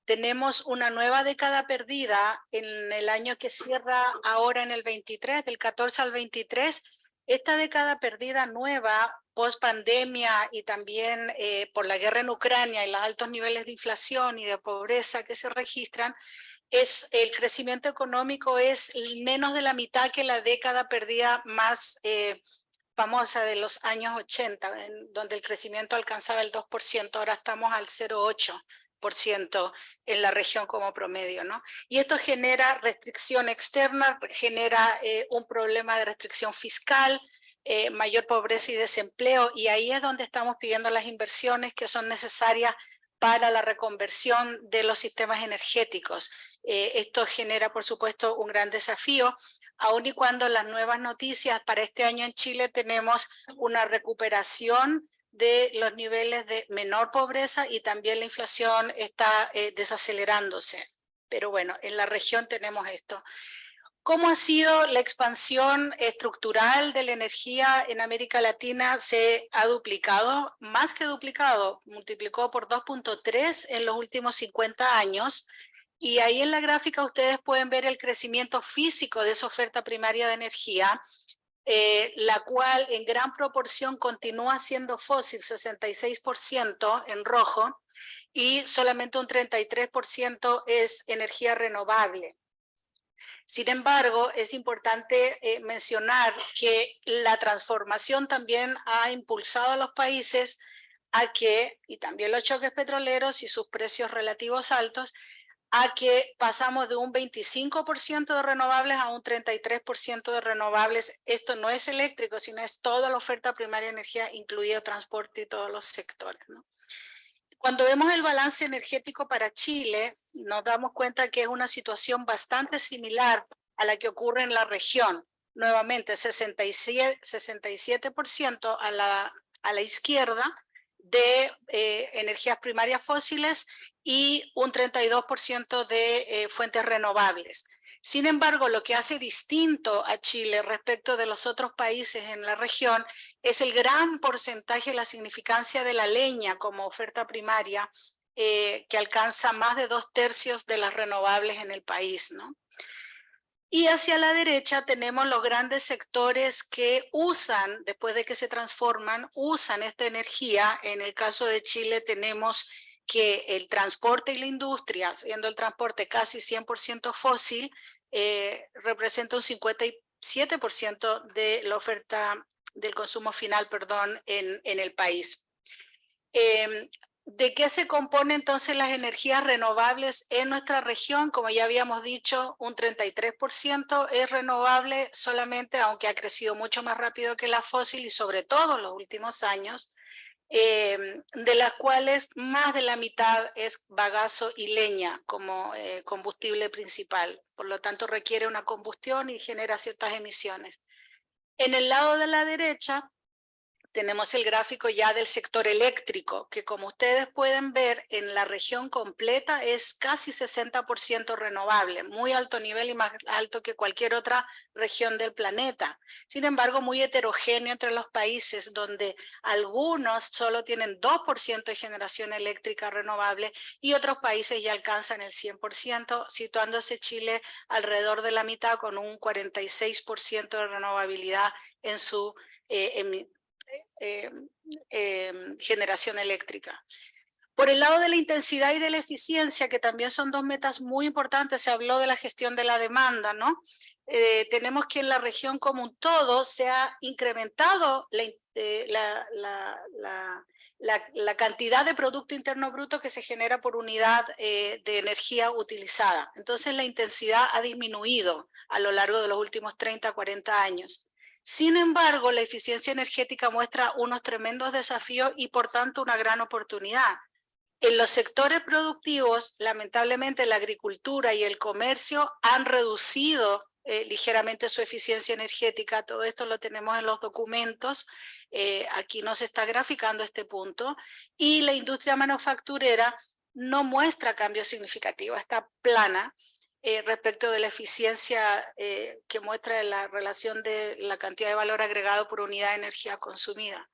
Tenemos una nueva década perdida en el año que cierra ahora en el 23, del 14 al 23. Esta década perdida nueva, post pandemia y también por la guerra en Ucrania y los altos niveles de inflación y de pobreza que se registran, el crecimiento económico es menos de la mitad que la década perdida más famosa de los años 80, donde el crecimiento alcanzaba el 2%, ahora estamos al 0,8%. En la región como promedio, ¿no? Y esto genera restricción externa, genera un problema de restricción fiscal, mayor pobreza y desempleo, y ahí es donde estamos pidiendo las inversiones que son necesarias para la reconversión de los sistemas energéticos. Esto genera, por supuesto, un gran desafío, aun y cuando las nuevas noticias para este año en Chile tenemos una recuperación de los niveles de menor pobreza y también la inflación está desacelerándose. pero bueno, en la región tenemos esto. ¿Cómo ha sido la expansión estructural de la energía en América Latina? Se ha duplicado, más que duplicado, multiplicó por 2.3 en los últimos 50 años. Y ahí en la gráfica ustedes pueden ver el crecimiento físico de esa oferta primaria de energía, la cual en gran proporción continúa siendo fósil, 66% en rojo, y solamente un 33% es energía renovable. Sin embargo, es importante mencionar que la transformación también ha impulsado a los países a que, y también los choques petroleros y sus precios relativos altos, a que pasamos de un 25% de renovables a un 33% de renovables. Esto no es eléctrico, sino es toda la oferta primaria de energía, incluido transporte y todos los sectores, ¿no? Cuando vemos el balance energético para Chile, nos damos cuenta que es una situación bastante similar a la que ocurre en la región. Nuevamente, 67% a la izquierda de energías primarias fósiles y un 32% de fuentes renovables. Sin embargo, lo que hace distinto a Chile respecto de los otros países en la región es el gran porcentaje, la significancia de la leña como oferta primaria, que alcanza más de 2/3 de las renovables en el país, ¿no? Y hacia la derecha tenemos los grandes sectores que usan, después de que se transforman, usan esta energía. En el caso de Chile tenemos que el transporte y la industria, siendo el transporte casi 100% fósil, representa un 57% de la oferta del consumo final, perdón, en el país. ¿De qué se componen entonces las energías renovables en nuestra región? Como ya habíamos dicho, un 33% es renovable solamente, aunque ha crecido mucho más rápido que la fósil y sobre todo en los últimos años, de las cuales más de la mitad es bagazo y leña como combustible principal. Por lo tanto, requiere una combustión y genera ciertas emisiones. En el lado de la derecha tenemos el gráfico ya del sector eléctrico, que como ustedes pueden ver, en la región completa es casi 60% renovable, muy alto nivel y más alto que cualquier otra región del planeta. Sin embargo, muy heterogéneo entre los países, donde algunos solo tienen 2% de generación eléctrica renovable y otros países ya alcanzan el 100%, situándose Chile alrededor de la mitad con un 46% de renovabilidad en su generación eléctrica. Por el lado de la intensidad y de la eficiencia, que también son dos metas muy importantes, se habló de la gestión de la demanda, ¿no? Tenemos que en la región como un todo se ha incrementado la cantidad de Producto Interno Bruto que se genera por unidad de energía utilizada. Entonces la intensidad ha disminuido a lo largo de los últimos 30, 40 años. Sin embargo, la eficiencia energética muestra unos tremendos desafíos y por tanto una gran oportunidad. En los sectores productivos, lamentablemente la agricultura y el comercio han reducido ligeramente su eficiencia energética. Todo esto lo tenemos en los documentos. Aquí no se está graficando este punto. Y la industria manufacturera no muestra cambios significativos, está plana. Respecto de la eficiencia que muestra la relación de la cantidad de valor agregado por unidad de energía consumida.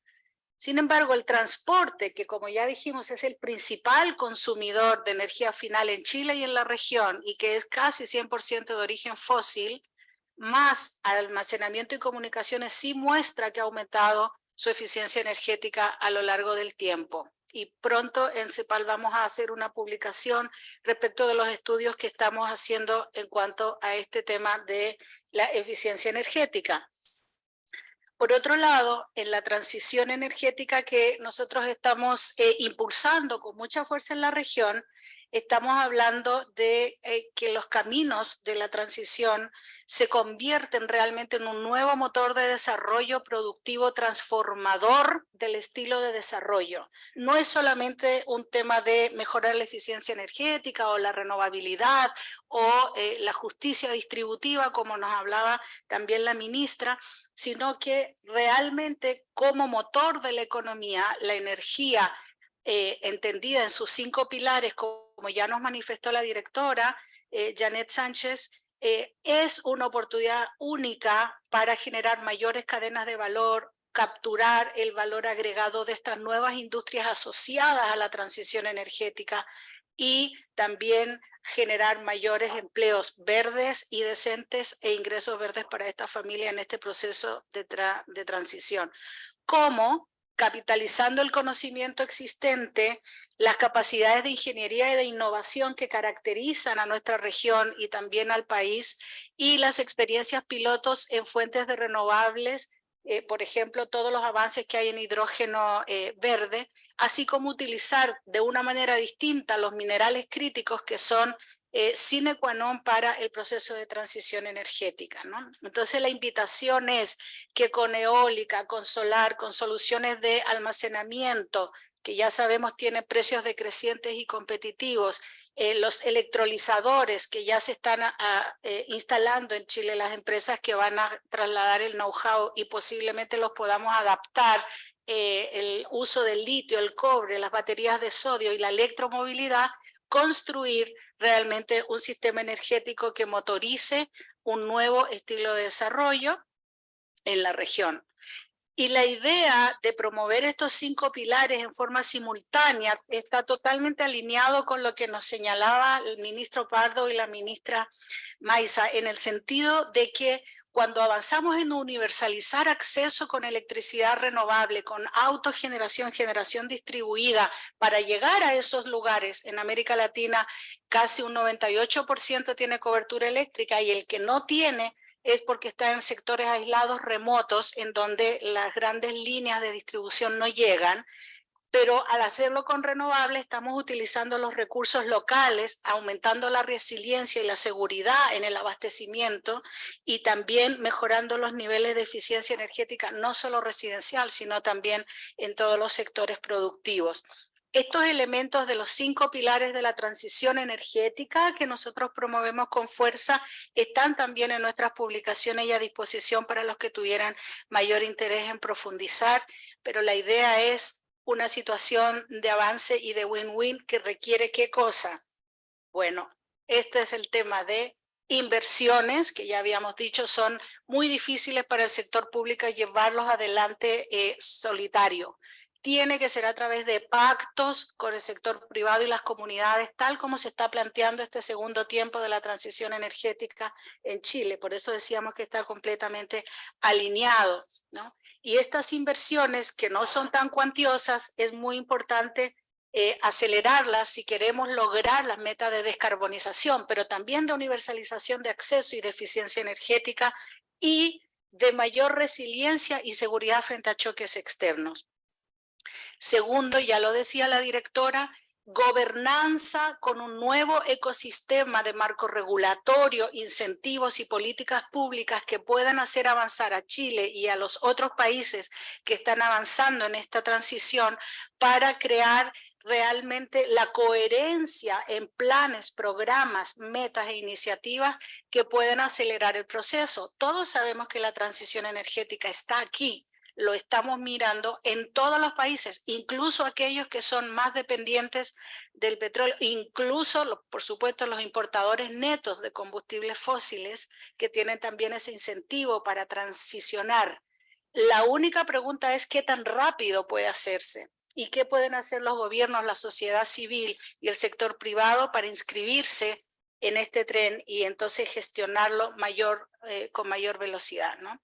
Sin embargo, el transporte, que como ya dijimos es el principal consumidor de energía final en Chile y en la región y que es casi 100% de origen fósil, más almacenamiento y comunicaciones, sí muestra que ha aumentado su eficiencia energética a lo largo del tiempo. Y pronto en CEPAL vamos a hacer una publicación respecto de los estudios que estamos haciendo en cuanto a este tema de la eficiencia energética. Por otro lado, en la transición energética que nosotros estamos impulsando con mucha fuerza en la región, estamos hablando de que los caminos de la transición se convierten realmente en un nuevo motor de desarrollo productivo transformador del estilo de desarrollo. No es solamente un tema de mejorar la eficiencia energética o la renovabilidad o la justicia distributiva, como nos hablaba también la ministra, sino que realmente como motor de la economía, la energía entendida en sus 5 pilares, como ya nos manifestó la directora, Janet Sánchez, es una oportunidad única para generar mayores cadenas de valor, capturar el valor agregado de estas nuevas industrias asociadas a la transición energética y también generar mayores empleos verdes y decentes e ingresos verdes para esta familia en este proceso de transición. ¿Cómo? Capitalizando el conocimiento existente, las capacidades de ingeniería y de innovación que caracterizan a nuestra región y también al país, y las experiencias pilotos en fuentes de renovables, por ejemplo, todos los avances que hay en hidrógeno verde, así como utilizar de una manera distinta los minerales críticos que son sine qua non para el proceso de transición energética, ¿no? Entonces la invitación es que con eólica, con solar, con soluciones de almacenamiento, que ya sabemos tienen precios decrecientes y competitivos, los electrolizadores que ya se están instalando en Chile, las empresas que van a trasladar el know-how y posiblemente los podamos adaptar, el uso del litio, el cobre, las baterías de sodio y la electromovilidad, construir realmente un sistema energético que motorice un nuevo estilo de desarrollo en la región. Y la idea de promover estos 5 pilares en forma simultánea está totalmente alineado con lo que nos señalaba el ministro Pardo y la ministra Maiza, en el sentido de que cuando avanzamos en universalizar acceso con electricidad renovable, con autogeneración, generación distribuida, para llegar a esos lugares en América Latina, casi un 98% tiene cobertura eléctrica, y el que no tiene es porque está en sectores aislados, remotos, en donde las grandes líneas de distribución no llegan. Pero al hacerlo con renovables estamos utilizando los recursos locales, aumentando la resiliencia y la seguridad en el abastecimiento y también mejorando los niveles de eficiencia energética, no solo residencial, sino también en todos los sectores productivos. Estos elementos de los 5 pilares de la transición energética que nosotros promovemos con fuerza están también en nuestras publicaciones y a disposición para los que tuvieran mayor interés en profundizar, pero la idea es una situación de avance y de win-win que requiere ¿qué cosa? Bueno, este es el tema de inversiones, que ya habíamos dicho son muy difíciles para el sector público llevarlos adelante solitario. Tiene que ser a través de pactos con el sector privado y las comunidades, tal como se está planteando este segundo tiempo de la transición energética en Chile. Por eso decíamos que está completamente alineado, ¿no? Y estas inversiones, que no son tan cuantiosas, es muy importante acelerarlas si queremos lograr las metas de descarbonización, pero también de universalización de acceso y de eficiencia energética y de mayor resiliencia y seguridad frente a choques externos. Segundo, ya lo decía la directora, gobernanza con un nuevo ecosistema de marco regulatorio, incentivos y políticas públicas que puedan hacer avanzar a Chile y a los otros países que están avanzando en esta transición para crear realmente la coherencia en planes, programas, metas e iniciativas que puedan acelerar el proceso. Todos sabemos que la transición energética está aquí. Lo estamos mirando en todos los países, incluso aquellos que son más dependientes del petróleo, incluso, por supuesto, los importadores netos de combustibles fósiles que tienen también ese incentivo para transicionar. La única pregunta es qué tan rápido puede hacerse y qué pueden hacer los gobiernos, la sociedad civil y el sector privado para inscribirse en este tren y entonces gestionarlo con mayor velocidad, ¿no?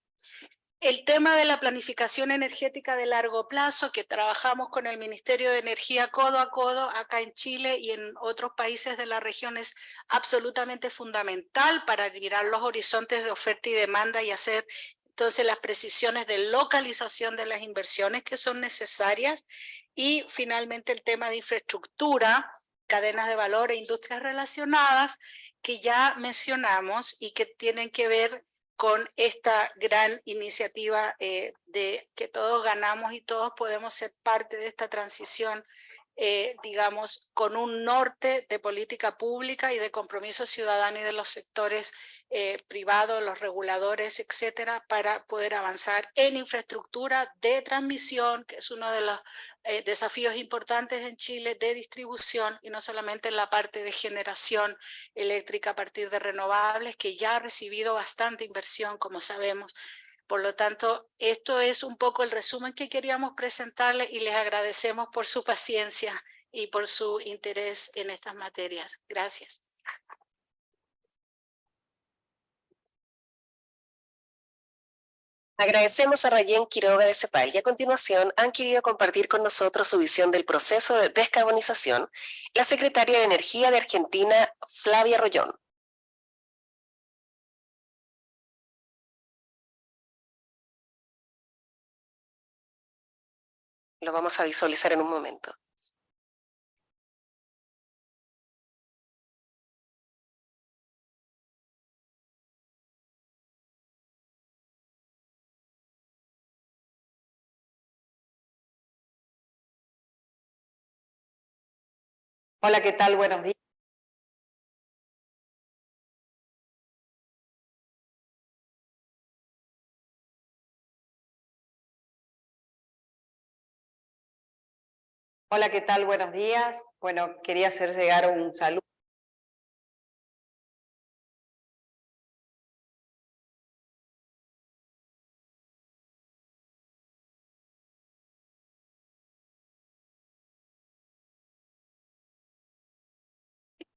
El tema de la planificación energética de largo plazo, que trabajamos con el Ministerio de Energía codo a codo acá en Chile y en otros países de la región, es absolutamente fundamental para mirar los horizontes de oferta y demanda y hacer entonces las precisiones de localización de las inversiones que son necesarias. Y finalmente el tema de infraestructura, cadenas de valor e industrias relacionadas que ya mencionamos y que tienen que ver con esta gran iniciativa de que todos ganamos y todos podemos ser parte de esta transición, digamos, con un norte de política pública y de compromiso ciudadano y de los sectores privados, los reguladores, etcétera, para poder avanzar en infraestructura de transmisión, que es uno de los desafíos importantes en Chile, de distribución, y no solamente en la parte de generación eléctrica a partir de renovables, que ya ha recibido bastante inversión, como sabemos. Por lo tanto, esto es un poco el resumen que queríamos presentarles y les agradecemos por su paciencia y por su interés en estas materias. Gracias. Agradecemos a Rayén Quiroga de CEPAL y a continuación han querido compartir con nosotros su visión del proceso de descarbonización la secretaria de Energía de Argentina, Flavia Rollón. Lo vamos a visualizar en un momento. Hola, ¿qué tal? Buenos días. Hola, ¿qué tal? Buenos días. Bueno, quería hacer llegar un saludo.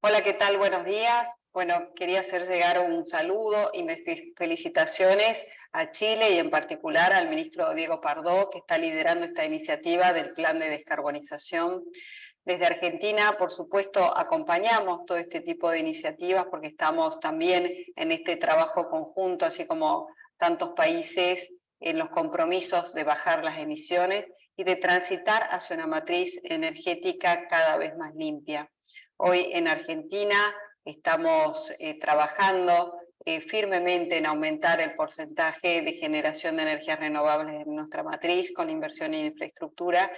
Hola, ¿qué tal? Buenos días. Bueno, quería hacer llegar un saludo y mis felicitaciones a Chile y en particular al ministro Diego Pardo, que está liderando esta iniciativa del plan de descarbonización. Desde Argentina, por supuesto, acompañamos todo este tipo de iniciativas porque estamos también en este trabajo conjunto, así como tantos países, en los compromisos de bajar las emisiones y de transitar hacia una matriz energética cada vez más limpia. Hoy en Argentina estamos trabajando firmemente en aumentar el porcentaje de generación de energías renovables en nuestra matriz con inversión en infraestructura,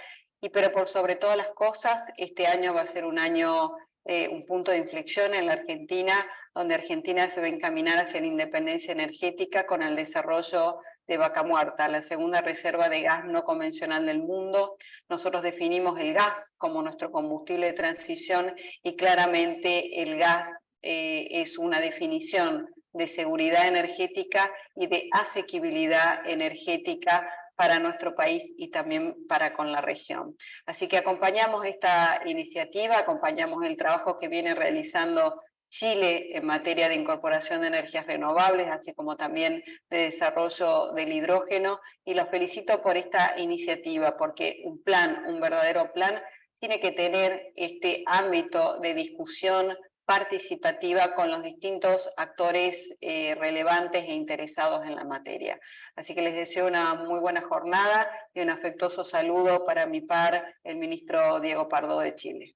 pero por sobre todas las cosas, este año va a ser un año, un punto de inflexión en la Argentina, donde Argentina se va a encaminar hacia la independencia energética con el desarrollo de Vaca Muerta, la segunda reserva de gas no convencional del mundo. Nosotros definimos el gas como nuestro combustible de transición y claramente el gas es una definición de seguridad energética y de asequibilidad energética para nuestro país y también para con la región. Así que acompañamos esta iniciativa, acompañamos el trabajo que viene realizando Chile en materia de incorporación de energías renovables, así como también de desarrollo del hidrógeno, y los felicito por esta iniciativa, porque un plan, un verdadero plan, tiene que tener este ámbito de discusión participativa con los distintos actores relevantes e interesados en la materia. Así que les deseo una muy buena jornada y un afectuoso saludo para mi par, el ministro Diego Pardo de Chile.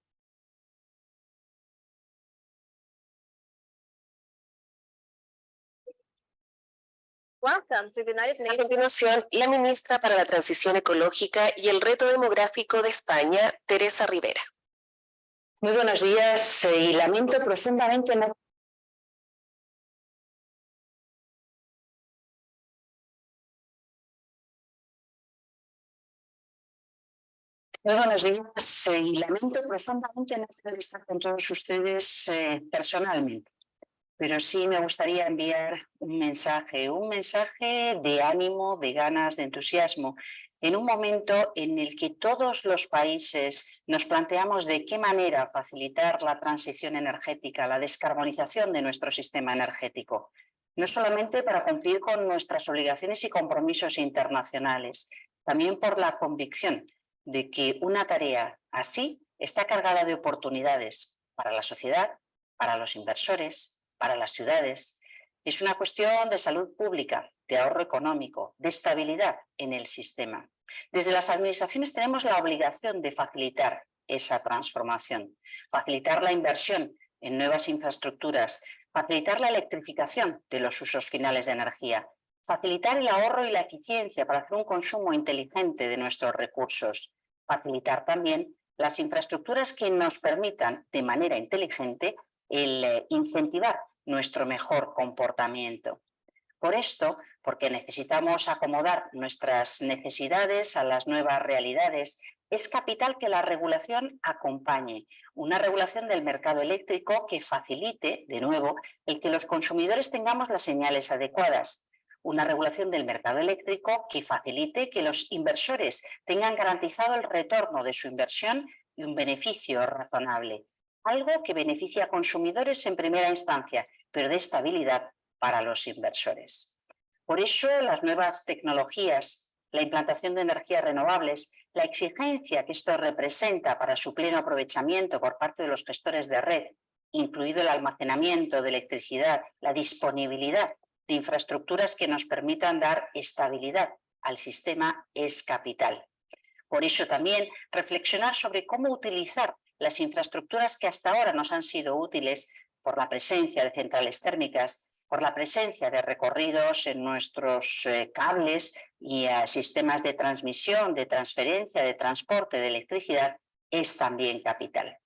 A continuación, la ministra para la Transición Ecológica y el Reto Demográfico de España, Teresa Rivera. Muy buenos días y lamento profundamente no... Muy buenos días y lamento profundamente no poder estar con todos ustedes personalmente, pero sí me gustaría enviar un mensaje de ánimo, de ganas, de entusiasmo, en un momento en el que todos los países nos planteamos de qué manera facilitar la transición energética, la descarbonización de nuestro sistema energético, no solamente para cumplir con nuestras obligaciones y compromisos internacionales, también por la convicción de que una tarea así está cargada de oportunidades para la sociedad, para los inversores, para las ciudades. Es una cuestión de salud pública, de ahorro económico, de estabilidad en el sistema. Desde las administraciones tenemos la obligación de facilitar esa transformación, facilitar la inversión en nuevas infraestructuras, facilitar la electrificación de los usos finales de energía, facilitar el ahorro y la eficiencia para hacer un consumo inteligente de nuestros recursos, facilitar también las infraestructuras que nos permitan de manera inteligente el incentivar nuestro mejor comportamiento. Por esto, porque necesitamos acomodar nuestras necesidades a las nuevas realidades, es capital que la regulación acompañe una regulación del mercado eléctrico que facilite, de nuevo, el que los consumidores tengamos las señales adecuadas. Una regulación del mercado eléctrico que facilite que los inversores tengan garantizado el retorno de su inversión y un beneficio razonable. Algo que beneficia a consumidores en primera instancia, pero de estabilidad para los inversores. Por eso, las nuevas tecnologías, la implantación de energías renovables, la exigencia que esto representa para su pleno aprovechamiento por parte de los gestores de red, incluido el almacenamiento de electricidad, la disponibilidad de infraestructuras que nos permitan dar estabilidad al sistema es capital. Por eso también reflexionar sobre cómo utilizar las infraestructuras que hasta ahora nos han sido útiles por la presencia de centrales térmicas, por la presencia de recorridos en nuestros cables y sistemas de transmisión, de transferencia, de transporte de electricidad, es también capital.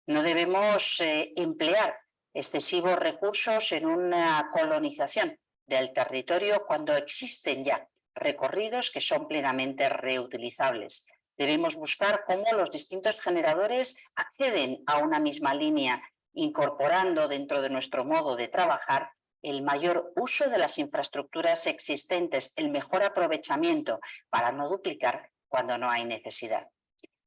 No debemos emplear excesivos recursos en una colonización del territorio cuando existen ya recorridos que son plenamente reutilizables. Debemos buscar cómo los distintos generadores acceden a una misma línea, incorporando dentro de nuestro modo de trabajar el mayor uso de las infraestructuras existentes, el mejor aprovechamiento para no duplicar cuando no hay necesidad.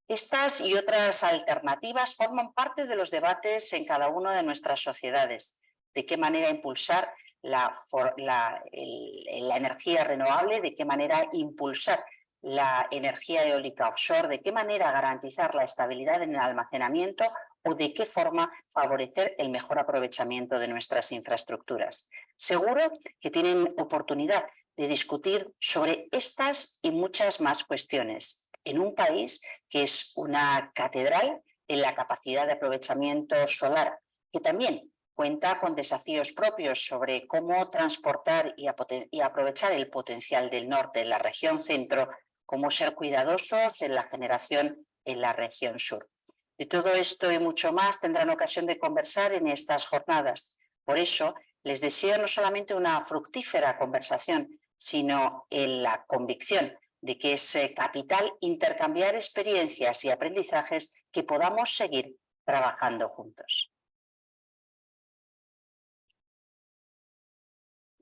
Estas y otras alternativas forman parte de los debates en cada una de nuestras sociedades. De qué manera impulsar la energía renovable, de qué manera impulsar la energía eólica offshore, de qué manera garantizar la estabilidad en el almacenamiento o de qué forma favorecer el mejor aprovechamiento de nuestras infraestructuras. Seguro que tienen oportunidad de discutir sobre estas y muchas más cuestiones en un país que es una catedral en la capacidad de aprovechamiento solar, que también cuenta con desafíos propios sobre cómo transportar y aprovechar el potencial del norte en la región centro, cómo ser cuidadosos en la generación en la región sur. De todo esto y mucho más tendrán ocasión de conversar en estas jornadas. Por eso les deseo no solamente una fructífera conversación, sino en la convicción de que es capital intercambiar experiencias y aprendizajes que podamos seguir trabajando juntos.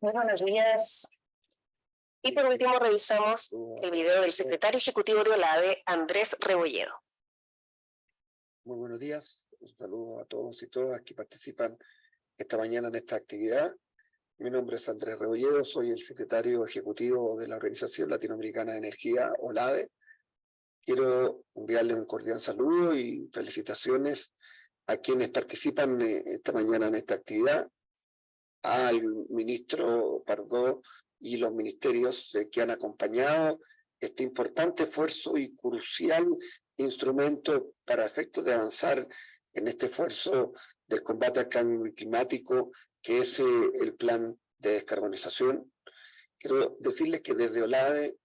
Muy buenos días. Y por último revisamos el video del secretario ejecutivo de OLADE, Andrés Rebolledo. Muy buenos días, un saludo a todos y todas que participan esta mañana en esta actividad. Mi nombre es Andrés Rebolledo, soy el secretario ejecutivo de la Organización Latinoamericana de Energía, OLADE. Quiero enviarles un cordial saludo y felicitaciones a quienes participan esta mañana en esta actividad, al ministro Pardo y los ministerios que han acompañado este importante esfuerzo y crucial instrumento para efectos de avanzar en este esfuerzo del combate al cambio climático, que es el plan de descarbonización. Quiero decirles que desde OLADE,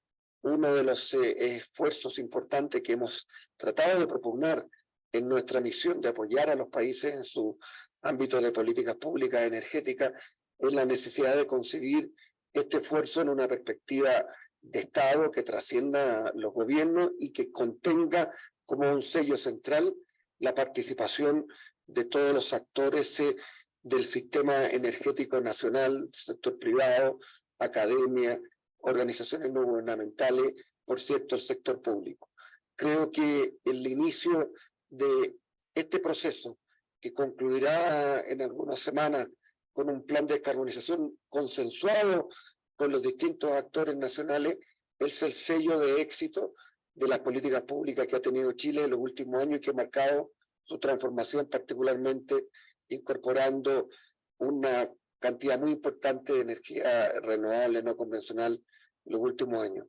uno de los esfuerzos importantes que hemos tratado de propugnar en nuestra misión de apoyar a los países en su ámbito de políticas públicas energéticas es la necesidad de concebir este esfuerzo en una perspectiva de Estado que trascienda los gobiernos y que contenga como un sello central la participación de todos los actores del sistema energético nacional, sector privado, academia, organizaciones no gubernamentales, por cierto, el sector público. Creo que el inicio de este proceso, que concluirá en algunas semanas con un plan de descarbonización consensuado con los distintos actores nacionales, es el sello de éxito de las políticas públicas que ha tenido Chile en los últimos años y que ha marcado su transformación, particularmente incorporando una cantidad muy importante de energía renovable no convencional en los últimos años.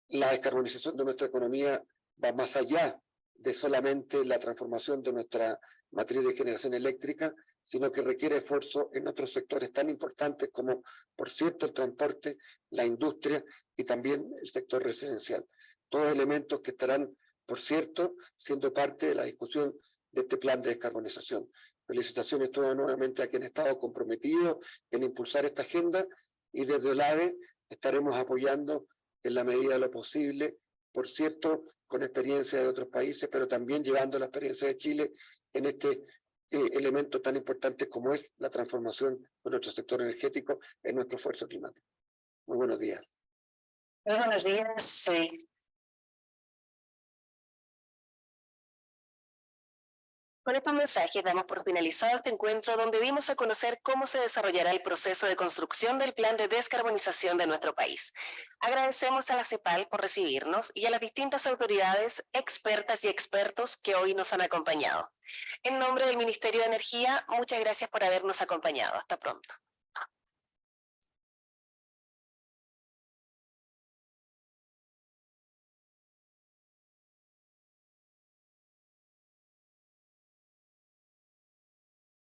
La descarbonización de nuestra economía va más allá de solamente la transformación de nuestra matriz de generación eléctrica, sino que requiere esfuerzo en otros sectores tan importantes como, por cierto, el transporte, la industria y también el sector residencial. Todos elementos que estarán, por cierto, siendo parte de la discusión de este plan de descarbonización. Felicitaciones todas nuevamente a quienes han estado comprometidos en impulsar esta agenda y desde OLADE estaremos apoyando en la medida de lo posible, por cierto, con experiencia de otros países, pero también llevando la experiencia de Chile en este elemento tan importante como es la transformación de nuestro sector energético en nuestro esfuerzo climático. Muy buenos días. Muy buenos días. Con estos mensajes damos por finalizado este encuentro donde dimos a conocer cómo se desarrollará el proceso de construcción del plan de descarbonización de nuestro país. Agradecemos a la CEPAL por recibirnos y a las distintas autoridades, expertas y expertos que hoy nos han acompañado. En nombre del Ministerio de Energía, muchas gracias por habernos acompañado. Hasta pronto.